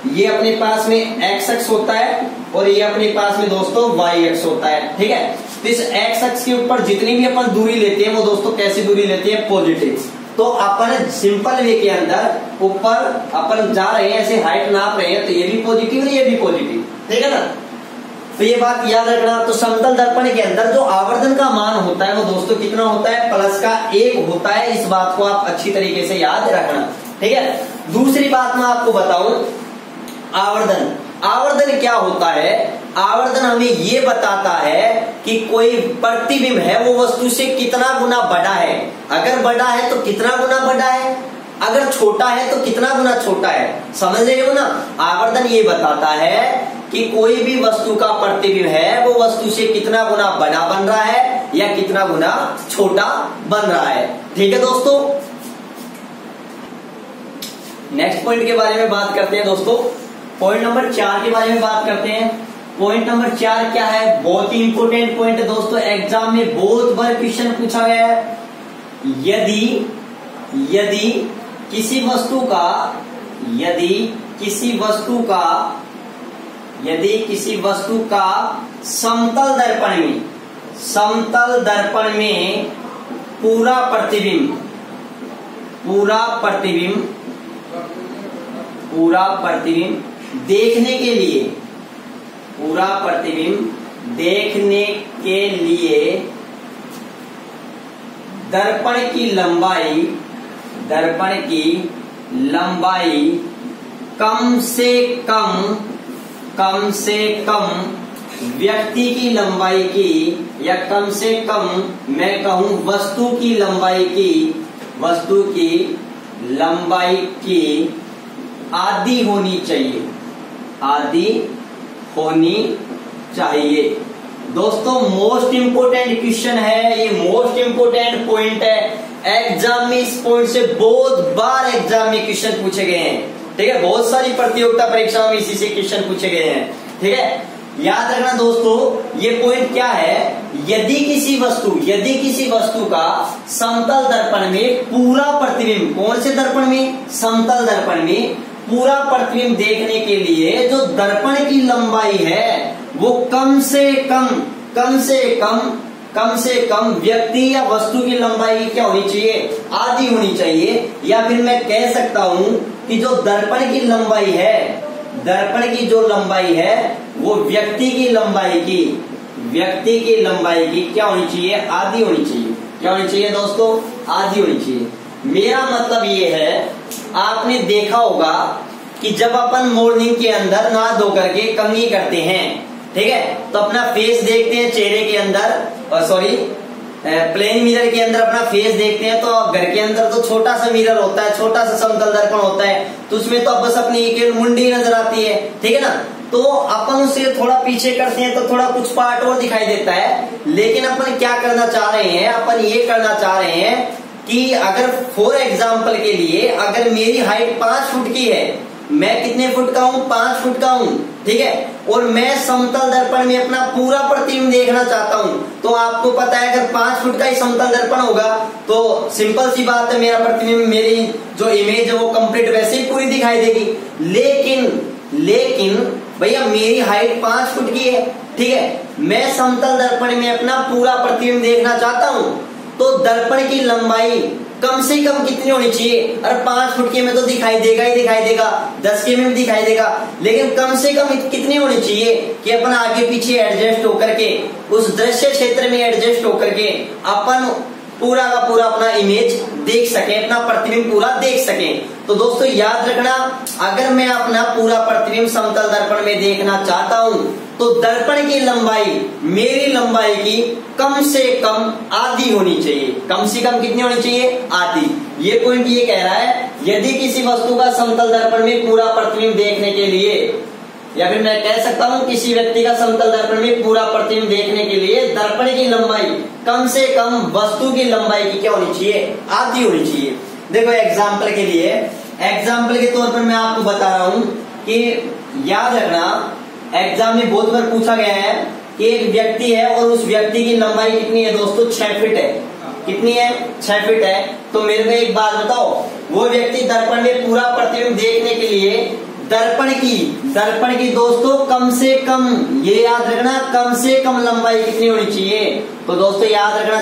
ये अपने पास में x अक्ष होता है और ये अपने पास में दोस्तों y अक्ष होता है। ठीक है, तो इस x अक्ष के ऊपर जितनी भी अपन दूरी लेते हैं वो दोस्तों कैसी दूरी लेते हैं पॉजिटिव। तो अपन सिंपल वे के अंदर ऊपर अपन जा रहे हैं, ऐसे हाइट नाप रहे हैं, तो ये भी पॉजिटिव है ये भी पॉजिटिव। ठीक है ना, तो ये बात याद रखना। तो समतल दर्पण के अंदर जो आवर्धन का मान होता है वो दोस्तों कितना होता है प्लस का 1 होता है। इस बात को आप अच्छी तरीके से याद रखना। ठीक है, दूसरी बात मैं आपको बताऊं, आवर्धन क्या होता है। आवर्धन हमें ये बताता है कि कोई प्रतिबिंब है वो वस्तु से कितना गुना बड़ा है। अगर बड़ा है तो कितना गुना बड़ा है, अगर छोटा है तो कितना गुना छोटा है। समझ रहे हो ना, आवर्धन ये बताता है कि कोई भी वस्तु का प्रतिबिंब है वो वस्तु से कितना गुना बड़ा बन रहा है या कितना गुना छोटा बन रहा है। ठीक है दोस्तों, नेक्स्ट पॉइंट के बारे में बात करते हैं दोस्तों। पॉइंट नंबर 4 के बारे में बात करते हैं। पॉइंट नंबर 4 क्या है, बहुत ही इंपोर्टेंट पॉइंट है दोस्तों, एग्जाम में बहुत बार क्वेश्चन पूछा गया है। यदि किसी वस्तु का समतल दर्पण में पूरा प्रतिबिंब देखने के लिए दर्पण की लंबाई कम से कम व्यक्ति की लंबाई की, या कम से कम मैं कहूं वस्तु की लंबाई की आधी होनी चाहिए। दोस्तों मोस्ट इंपोर्टेंट क्वेश्चन है ये, मोस्ट इंपोर्टेंट पॉइंट है। एग्जाम में इस पॉइंट से बहुत बार एग्जाम में क्वेश्चन पूछे गए हैं। ठीक है, बहुत सारी प्रतियोगिता परीक्षाओं में इसी से क्वेश्चन पूछे गए हैं। ठीक है, याद रखना दोस्तों ये पॉइंट क्या है, यदि किसी वस्तु का समतल दर्पण में पूरा प्रतिबिंब, कौन से दर्पण में, समतल दर्पण में पूरा प्रतिबिंब देखने के लिए जो दर्पण की लंबाई है वो कम से कम व्यक्ति या वस्तु की लंबाई क्या होनी चाहिए, आधी होनी चाहिए। या फिर मैं कह सकता हूं कि जो दर्पण की लंबाई है वो व्यक्ति की लंबाई की व्यक्ति की लंबाई की क्या होनी चाहिए, आधी होनी चाहिए। क्या होनी चाहिए दोस्तों, आधी होनी चाहिए। मेरा मतलब ये है, आपने देखा होगा कि जब अपन मॉर्निंग के अंदर नहा धो करके कंघी करते हैं, ठीक है, तो अपना फेस देखते हैं चेहरे के अंदर, सॉरी प्लेन मिरर के अंदर अपना फेस देखते हैं, तो घर के अंदर तो छोटा सा मिरर होता है, छोटा सा समतल दर्पण होता है, तो उसमें तो बस अपनी एक मुंडी नजर आती है, ठीक है ना। तो अपन उसे थोड़ा पीछे करते हैं तो थोड़ा कुछ पार्ट और दिखाई देता है। लेकिन अपन क्या करना चाह रहे हैं, अपन ये करना चाह रहे हैं कि अगर फॉर एग्जाम्पल के लिए अगर मेरी हाइट 5 फुट की है, मैं कितने फुट का हूं, 5 फुट का हूं, ठीक है, और मैं समतल दर्पण में अपना पूरा प्रतिबिंब देखना चाहता हूं, तो आपको पता है अगर 5 फुट का ही समतल दर्पण होगा तो सिंपल सी बात है, मेरा प्रतिबिंब, मेरी जो इमेज है वो कंप्लीट वैसे ही पूरी दिखाई देगी। लेकिन भैया मेरी हाइट 5 फुट की है, ठीक है, मैं समतल दर्पण में अपना पूरा प्रतिबिंब देखना चाहता हूं, तो दर्पण की लंबाई कम से कम कितनी होनी चाहिए। अरे 5 फुट के में तो दिखाई देगा ही दिखाई देगा, 10 के में भी दिखाई देगा, लेकिन कम से कम कितनी होनी चाहिए कि अपन आगे पीछे एडजस्ट होकर के उस दृश्य क्षेत्र में एडजस्ट होकर के अपन पूरा का पूरा अपना इमेज देख सके, अपना प्रतिबिंब पूरा देख सके। तो दोस्तों याद रखना, अगर मैं अपना पूरा प्रतिबिंब समतल दर्पण में देखना चाहता हूं तो दर्पण की लंबाई मेरी लंबाई की कम से कम आधी होनी चाहिए। कम से कम कितनी होनी चाहिए, आधी। ये पॉइंट ये कह रहा है, यदि किसी वस्तु का समतल दर्पण में पूरा प्रतिबिंब देखने के लिए, या फिर मैं कह सकता हूं किसी व्यक्ति का समतल दर्पण में पूरा प्रतिबिंब देखने के लिए दर्पण की लंबाई कम से कम वस्तु की लंबाई की क्या होनी चाहिए, आधी होनी चाहिए। देखो एग्जाम्पल के लिए, एग्जाम्पल के तौर पर मैं आपको बता रहा हूं कि याद रखना, एग्जाम में बहुत बार पूछा गया है कि एक व्यक्ति है और उस व्यक्ति की लंबाई कितनी है दोस्तों, 6 फीट है। कितनी है, 6 फीट है। तो मेरे को एक बात बताओ, वो व्यक्ति दर्पण में पूरा प्रतिबिंब देखने के लिए दर्पण की दोस्तों कम से कम, ये याद रखना, कम से कम लंबाई कितनी होनी चाहिए। तो दोस्तों याद रखना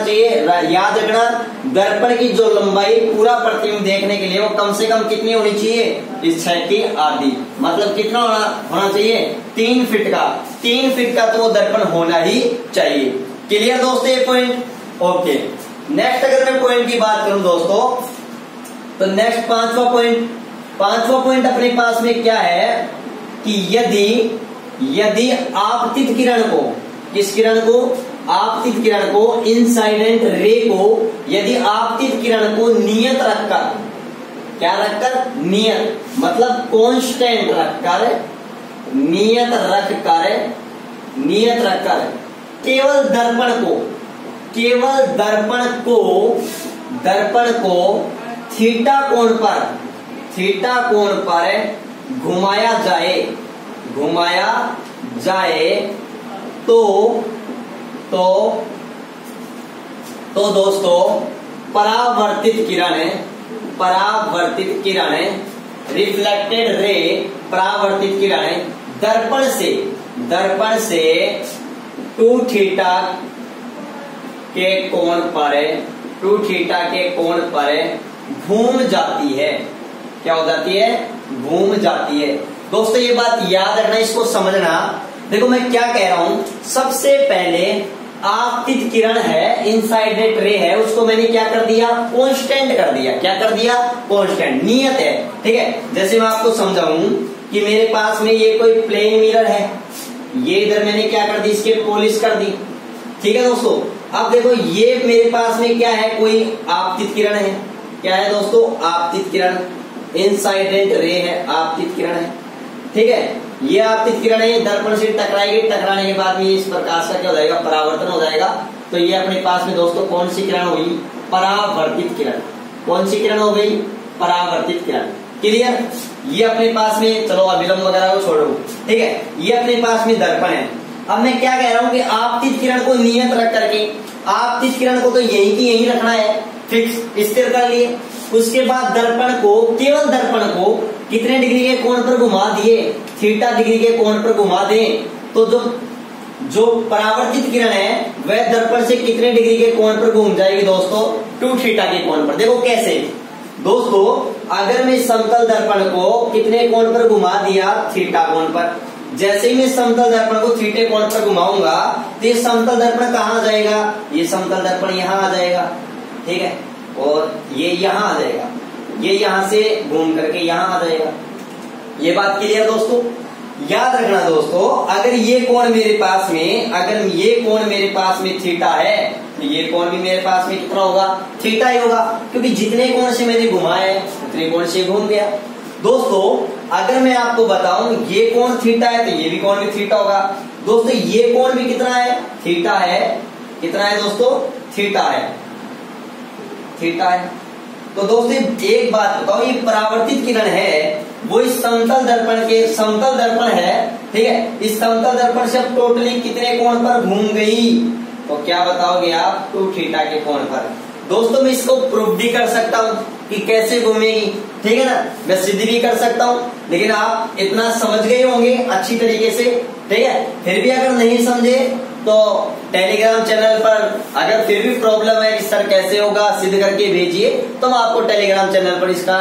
दर्पण की जो लंबाई पूरा प्रतिबिंब देखने के लिए वो कम से कम कितनी होनी चाहिए, इस 6 की आधी। मतलब कितना होना चाहिए, 3 फीट का। 3 फीट का तो वो दर्पण होना ही चाहिए। क्लियर दोस्तों ये पॉइंट, ओके। नेक्स्ट अगर मैं पॉइंट की बात करूं दोस्तों, तो नेक्स्ट पांचवा पॉइंट अपने पास में क्या है कि यदि आपतित किरण को, किस किरण को, आपतित किरण को, इंसाइडेंट रे को, यदि आपतित किरण को नियत रखकर, क्या रखकर, नियत मतलब कांस्टेंट रखकर, नियत रखकर केवल दर्पण को थीटा कोण पर घुमाया जाए तो दोस्तों परावर्तित किरण रिफ्लेक्टेड रे, परावर्तित किरण दर्पण से 2 थीटा के कोण पर घूम जाती है। क्या हो जाती है, घूम जाती है। दोस्तों ये बात याद रखना, इसको समझना। देखो मैं क्या कह रहा हूं, सबसे पहले आपतित किरण है, इनसाइडेड रे है, उसको मैंने क्या कर दिया, कांस्टेंट कर दिया। क्या कर दिया, कांस्टेंट, नियत है, ठीक है। जैसे मैं आपको समझाऊं कि मेरे पास में ये कोई प्लेन मिरर है, ये इधर मैंने क्या कर दी, इसके पॉलिश कर दी, ठीक है दोस्तों। अब देखो ये मेरे पास में क्या है, कोई आपतित किरण है। क्या है दोस्तों, आपतित किरण, इनसाइडेंट रे है, आपतित किरण है, ठीक है। ये आपतित किरण है, दर्पण से टकराएगी, टकराने के बाद में इस प्रकाश का क्या हो जाएगा, परावर्तन हो जाएगा। तो ये अपने पास में दोस्तों कौन सी किरण होगी, परावर्तित किरण। कौन सी किरण हो गई, परावर्तित किरण। क्लियर। ये अपने पास में, चलो अभिलंब वगैरह को छोड़ो, ठीक है, ये अपने पास में दर्पण है। अब मैं क्या कह रहा हूं कि आपतित किरण को नियत रख करके, आपतित किरण को तो यही की यही रखना है, फिक्स स्थिर कर लिए। उसके बाद दर्पण को, केवल दर्पण को कितने डिग्री के कोण पर घुमा दिए, थीटा डिग्री के कोण पर घुमा दें, तो जो परावर्तित किरण है वह दर्पण से कितने डिग्री के कोण पर घूम जाएगी दोस्तों, 2 थीटा के कोण पर। देखो कैसे दोस्तों, अगर मैं समतल दर्पण को कितने कोण पर घुमा दिया, थीटा कोण पर, जैसे ही मैं समतल दर्पण को थीटे कोण पर घुमाऊंगा तो ये समतल दर्पण कहाँ आ जाएगा, ये समतल दर्पण यहाँ आ जाएगा, ठीक है, और ये यहाँ आ जाएगा, ये यहाँ से घूम करके यहाँ आ जाएगा। ये बात क्लियर दोस्तों। याद रखना दोस्तों, अगर ये कोण मेरे पास में, अगर ये कोण मेरे पास में थीटा है तो ये कोण भी मेरे पास में कितना होगा, थीटा ही होगा, क्योंकि जितने कोण से मैंने घुमाया है उतने कोण से घूम गया। दोस्तों अगर मैं आपको बताऊं ये कोण थीटा है तो ये भी कोण भी थीटा होगा। दोस्तों ये कोण भी कितना है, थीटा है, कितना है दोस्तों, थीटा है, थीटा है। तो दोस्तों एक बात बताओ, ये परावर्तित किरण है वो इस समतल दर्पण के, समतल दर्पण है, ठीक है, इस समतल दर्पण से अब टोटली कितने कोण पर घूम गई, तो क्या बताओगे आप, 2 थीटा के कोण पर। दोस्तों मैं इसको प्रूव भी कर सकता हूं कि कैसे घूमेगी, ठीक है ना, मैं सिद्ध भी कर सकता हूं, लेकिन आप इतना समझ गए होंगे अच्छी तरीके से, ठीक है। फिर भी अगर नहीं समझे तो टेलीग्राम चैनल पर अगर फिर भी प्रॉब्लम है कि सर कैसे होगा सिद्ध करके भेजिए, तो मैं आपको टेलीग्राम चैनल पर इसका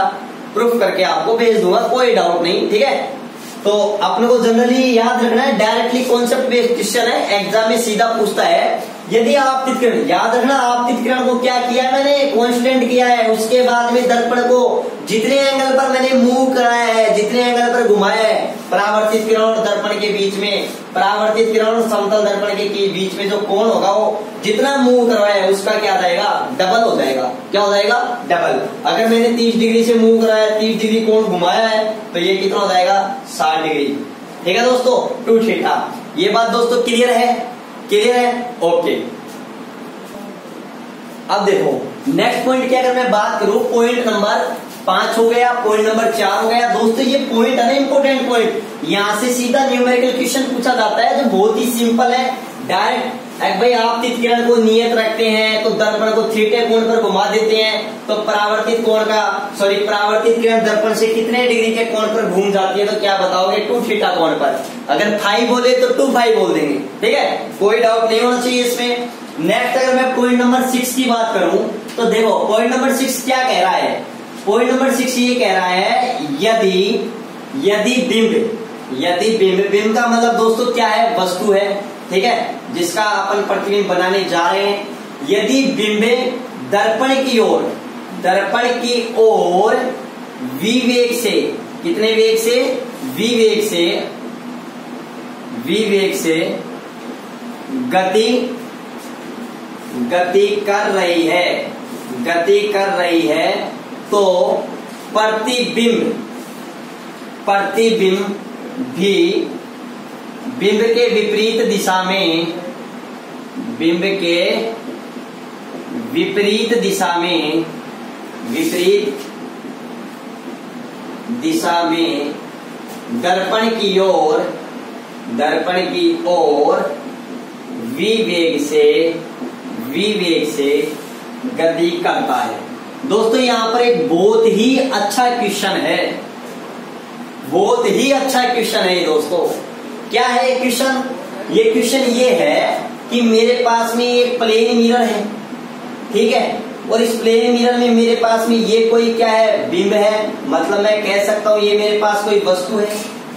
प्रूफ करके आपको भेज दूंगा, कोई डाउट नहीं, ठीक है। तो अपने को जनरली याद रखना है, डायरेक्टली कॉन्सेप्ट बेस्ड क्वेश्चन है, एग्जाम में सीधा पूछता है। यदि आपतित किरण, याद रखना आपतित किरण को क्या किया है मैंने, कांस्टेंट किया है, उसके बाद में दर्पण को जितने एंगल पर मैंने मूव कराया है, जितने एंगल पर घुमाया है, परावर्तित किरण और दर्पण के बीच में, परावर्तित किरण और समतल दर्पण के बीच में जो कोण होगा वो जितना मूव करवाया है उसका क्या जाएगा, डबल हो जाएगा। क्या हो जाएगा, डबल। अगर मैंने 30 डिग्री से मूव कराया, 30 डिग्री कोण घुमाया है तो ये कितना हो जाएगा, 60 डिग्री, ठीक है दोस्तों, 2 थीटा। ये बात दोस्तों क्लियर है, क्लियर है, ओके। अब देखो नेक्स्ट पॉइंट की अगर मैं बात करूं, पॉइंट नंबर 5 हो गया, पॉइंट नंबर 4 हो गया। दोस्तों ये पॉइंट है ना इंपोर्टेंट पॉइंट, यहां से सीधा न्यूमेरिकल क्वेश्चन पूछा जाता है जो बहुत ही सिंपल है, डायरेक्ट। भाई आपतित किरण को नियत रखते हैं तो दर्पण को थीटे कोण पर घुमा देते हैं, तो परावर्तित कोण का, सॉरी परावर्तित किरण दर्पण से कितने डिग्री के कोण पर घूम जाती है, तो क्या बताओगे, 2 थीटा कोण पर। अगर 5 बोले तो 2 5 बोल देंगे, ठीक है, कोई डाउट नहीं होना चाहिए इसमें। नेक्स्ट अगर मैं पॉइंट नंबर 6 की बात करूं तो देखो पॉइंट नंबर 6 क्या कह रहा है, पॉइंट नंबर 6 ये कह रहा है यदि बिंब का मतलब दोस्तों क्या है, वस्तु है, ठीक है, जिसका अपन प्रतिबिंब बनाने जा रहे हैं। यदि बिंबे दर्पण की ओर विवेक से, कितने वेग से, विवेक से गति कर रही है तो प्रतिबिंब भी बिंब के विपरीत दिशा में दर्पण की ओर विवेक से गति करता है। दोस्तों यहाँ पर एक बहुत ही अच्छा क्वेश्चन है, बहुत ही अच्छा क्वेश्चन है दोस्तों। क्या है ये क्वेश्चन, ये क्वेश्चन ये है कि मेरे पास में एक प्लेन मिरर है, ठीक है, और इस प्लेन मिरर में मेरे पास में ये कोई क्या है, बिंब है, मतलब मैं कह सकता हूं ये मेरे पास कोई वस्तु है,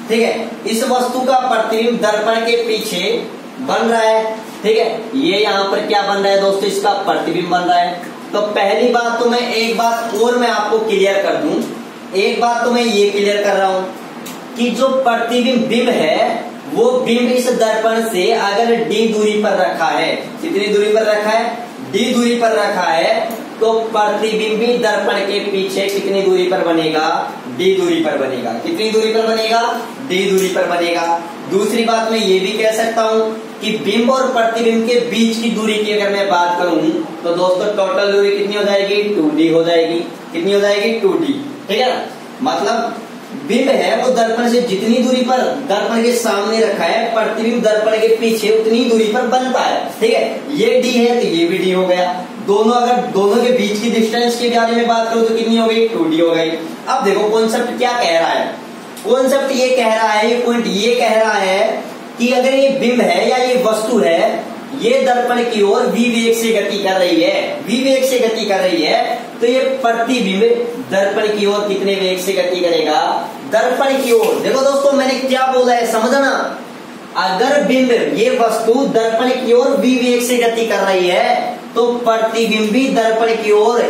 ठीक है। इस वस्तु का प्रतिबिंब दर्पण के पीछे बन रहा है, ठीक है, ये यहाँ पर क्या बन रहा है दोस्तों, इसका प्रतिबिंब बन रहा है। तो पहली बात तो मैं एक बात और मैं आपको क्लियर कर दूं, एक बात तो मैं ये क्लियर कर रहा हूं कि जो प्रतिबिंब बिंब है वो बिंब इस दर्पण से अगर d दूरी पर रखा है, कितनी दूरी पर रखा है, d दूरी पर रखा है, तो प्रतिबिंबी दर्पण के पीछे कितनी दूरी पर बनेगा, d दूरी पर बनेगा। कितनी दूरी पर बनेगा, d दूरी पर बनेगा। दूसरी बात मैं ये भी कह सकता हूं कि बिंब और प्रतिबिंब के बीच की दूरी की अगर मैं बात करूं तो दोस्तों टोटल दूरी कितनी हो जाएगी, 2d हो जाएगी। कितनी हो जाएगी, 2d, ठीक है ना। मतलब बिंब है वो दर्पण से जितनी दूरी पर दर्पण के सामने रखा है, प्रतिबिंब दर्पण के पीछे उतनी दूरी पर बनता है, ठीक है। ये d है तो ये भी d हो गया। दोनों अगर दोनों के बीच की डिस्टेंस के बारे में बात करूं तो कितनी हो गई, 2d हो गई। अब देखो कॉन्सेप्ट क्या कह रहा है, कॉन्सेप्ट ये कह रहा है, ये पॉइंट ये कह रहा है कि अगर ये बिंब है या ये वस्तु है, ये दर्पण की ओर विवेक से गति कर रही है, विवेक से गति कर रही है, तो ये प्रतिबिंब दर्पण की ओर कितने वेग से गति करेगा, दर्पण की ओर। देखो दोस्तों मैंने क्या बोला है समझना, अगर बिंब ये वस्तु दर्पण की ओर v वेग से गति कर रही है तो प्रतिबिंब भी दर्पण की ओर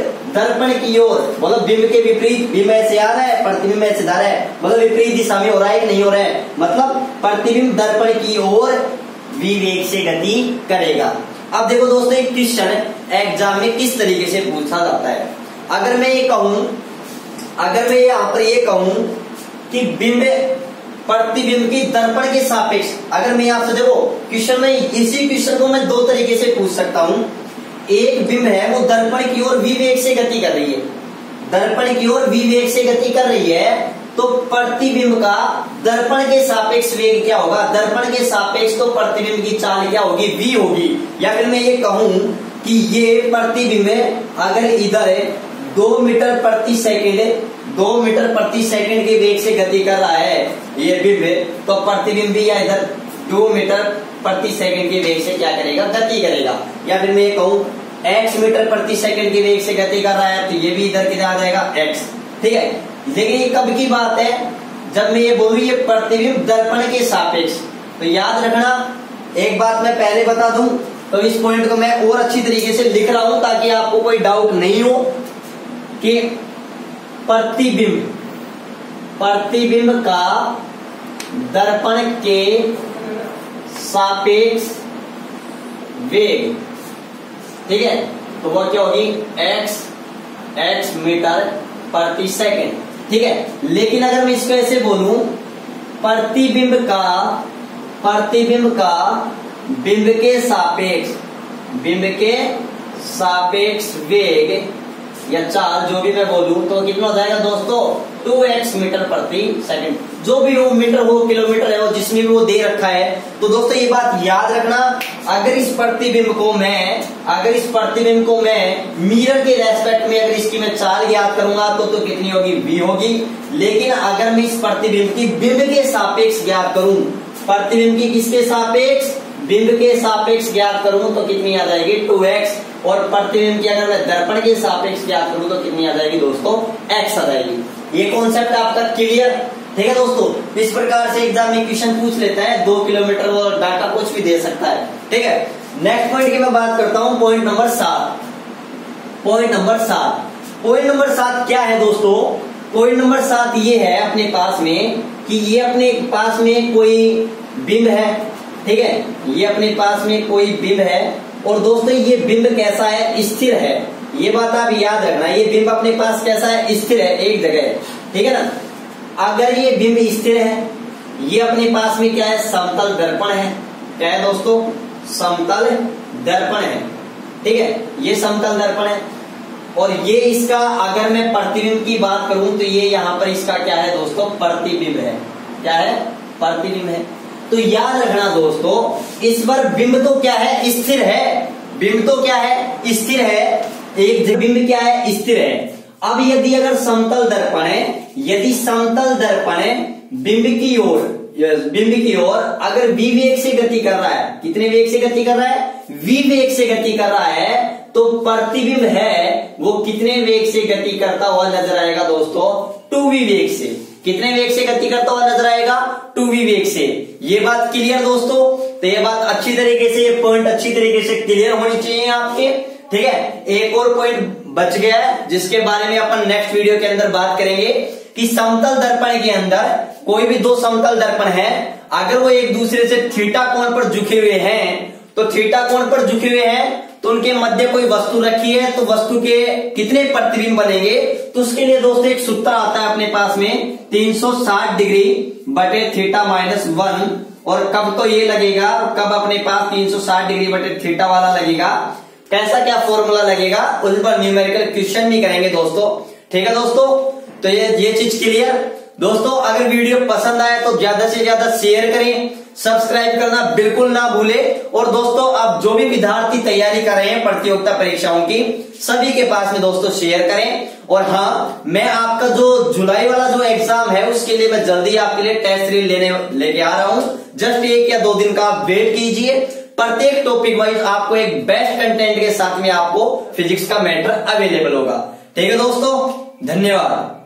मतलब बिंब के विपरीत, बिंब ऐसे आ रहा है प्रतिबिंब ऐसे जा रहा है, मतलब विपरीत दिशा में हो रहा है कि नहीं हो रहा है, मतलब प्रतिबिंब दर्पण की ओर v वेग से गति करेगा। अब देखो दोस्तों एक क्वेश्चन एग्जाम में किस तरीके से पूछा जाता है। अगर मैं यहाँ पर ये कहूं कि बिंब प्रतिबिंब की दर्पण के सापेक्ष, अगर मैं आपसे देखो क्वेश्चन में इसी क्वेश्चन को मैं दो तरीके से पूछ सकता हूं। एक बिंब है वो दर्पण की ओर v वेग से गति कर रही है, दर्पण की ओर v वेग से गति कर रही है, तो प्रतिबिंब का दर्पण के सापेक्ष वेग क्या होगा, दर्पण के सापेक्ष तो प्रतिबिंब की चाल क्या होगी, v होगी। या फिर मैं ये कहूं कि ये प्रतिबिंब अगर इधर 2 मीटर प्रति सेकंड के वेग से गति कर रहा है ये बिंब, तो प्रतिबिंब भी या इधर 2 मीटर प्रति सेकंड के वेग से क्या करेगा, गति करेगा। या फिर मैं ये कहूं x मीटर प्रति सेकंड के वेग से गति कर रहा है तो ये भी इधर कितना आ जाएगा x, ठीक है। लेकिन ये कब की बात है, जब मैं ये बोलूं ये प्रतिबिंब दर्पण के सापेक्ष। तो याद रखना, एक बात मैं पहले बता दूं, तो इस पॉइंट को मैं और अच्छी तरीके से लिख रहा हूं ताकि आपको कोई डाउट नहीं हो कि प्रतिबिंब का दर्पण के सापेक्ष वेग, ठीक है, तो वो क्या होगी x मीटर प्रति सेकंड, ठीक है। लेकिन अगर मैं इसको ऐसे बोलूं प्रतिबिंब का बिंब के सापेक्ष वेग या चाल जो भी मैं बोलूं तो कितना हो जाएगा दोस्तों 2x मीटर प्रति सेकंड, जो भी हो मीटर हो किलोमीटर हो जिसमें भी वो दे रखा है। तो दोस्तों ये बात याद रखना, अगर इस प्रतिबिंब को मैं मिरर के रेस्पेक्ट में अगर इसकी मैं चाल ज्ञात करूंगा तो कितनी होगी, v होगी। लेकिन अगर मैं इस प्रतिबिंब की बिंब के सापेक्ष ज्ञात करूं, प्रतिबिंब की किसके सापेक्ष, बिंब के सापेक्ष ज्ञात करूं तो कितनी आ जाएगी 2x, और प्रतिबिंब की अगर मैं दर्पण के सापेक्ष ज्ञात करूं तो कितनी आ जाएगी दोस्तों x आ जाएगी। ये कॉन्सेप्ट आपका क्लियर, ठीक है दोस्तों। इस प्रकार से एग्जाम में क्वेश्चन पूछ लेता है, 2 किलोमीटर वो डाटा कुछ भी दे सकता है, ठीक है। नेक्स्ट पॉइंट की मैं बात करता हूं, पॉइंट नंबर 7 क्या है दोस्तों, पॉइंट नंबर 7 ये है अपने पास में कि ये अपने पास में कोई बिंब है, ठीक है, ये अपने पास में कोई बिंब है और दोस्तों ये बिंब कैसा है, स्थिर है। ये बात आप याद रखना, ये बिंब अपने पास कैसा है, स्थिर है एक जगह, ठीक है ना। अगर ये बिंब स्थिर है, ये अपने पास में क्या है, समतल दर्पण है। क्या है दोस्तों, समतल दर्पण है, ठीक है, ये समतल दर्पण है। और ये इसका अगर मैं प्रतिबिंब की बात करूं तो ये यहाँ पर इसका क्या है दोस्तों, प्रतिबिंब है। क्या है, प्रतिबिंब है। तो याद रखना दोस्तों, इस बार बिंब तो क्या है, स्थिर है, बिंब तो क्या है, स्थिर है, एक बिंब क्या है, स्थिर है। अब यदि अगर समतल दर्पण है, यदि समतल दर्पण बिंब की ओर अगर v वेग से गति कर रहा है, कितने वेग से गति कर रहा है, v वेग से गति कर रहा है, तो प्रतिबिंब है वो कितने वेग से गति करता हुआ नजर आएगा दोस्तों, 2v वेग से। कितने वेग से गति करता हुआ नजर आएगा, 2v वेग से। ये बात क्लियर दोस्तों, तो ये बात अच्छी तरीके से, ये पॉइंट अच्छी तरीके से क्लियर होनी चाहिए आपके, ठीक है। एक और पॉइंट बच गया है जिसके बारे में अपन नेक्स्ट वीडियो के अंदर बात करेंगे कि समतल दर्पण के अंदर कोई भी 2 समतल दर्पण है, अगर वो एक दूसरे से थीटा कोण पर झुके हुए हैं, तो थीटा कोण पर झुके हुए हैं तो उनके मध्य कोई वस्तु रखी है, तो वस्तु के कितने प्रतिबिंब बनेंगे, तो उसके लिए दोस्तों एक सूत्र आता है अपने पास में 360 डिग्री बटे थीटा माइनस 1। और कब तो ये लगेगा, कब अपने पास 360 डिग्री बटे थीटा वाला लगेगा, कैसा क्या फॉर्मूला लगेगा, उस पर न्यूमेरिकल क्वेश्चन नहीं करेंगे दोस्तों, ठीक है दोस्तों। तो ये चीज क्लियर दोस्तों। अगर वीडियो पसंद आए तो ज्यादा से ज्यादा शेयर करें, सब्सक्राइब करना बिल्कुल ना भूले। और दोस्तों आप जो भी विद्यार्थी तैयारी कर रहे हैं प्रतियोगिता परीक्षाओं की, सभी के पास में दोस्तों शेयर करें। और हाँ, मैं आपका जो जुलाई वाला जो एग्जाम है उसके लिए मैं जल्दी आपके लिए टेस्ट सीरीज लेके आ रहा हूं। जस्ट 1 या 2 दिन का आप वेट कीजिए। प्रत्येक टॉपिक वाइज आपको एक बेस्ट कंटेंट के साथ में आपको फिजिक्स का मैटर अवेलेबल होगा, ठीक है दोस्तों। धन्यवाद।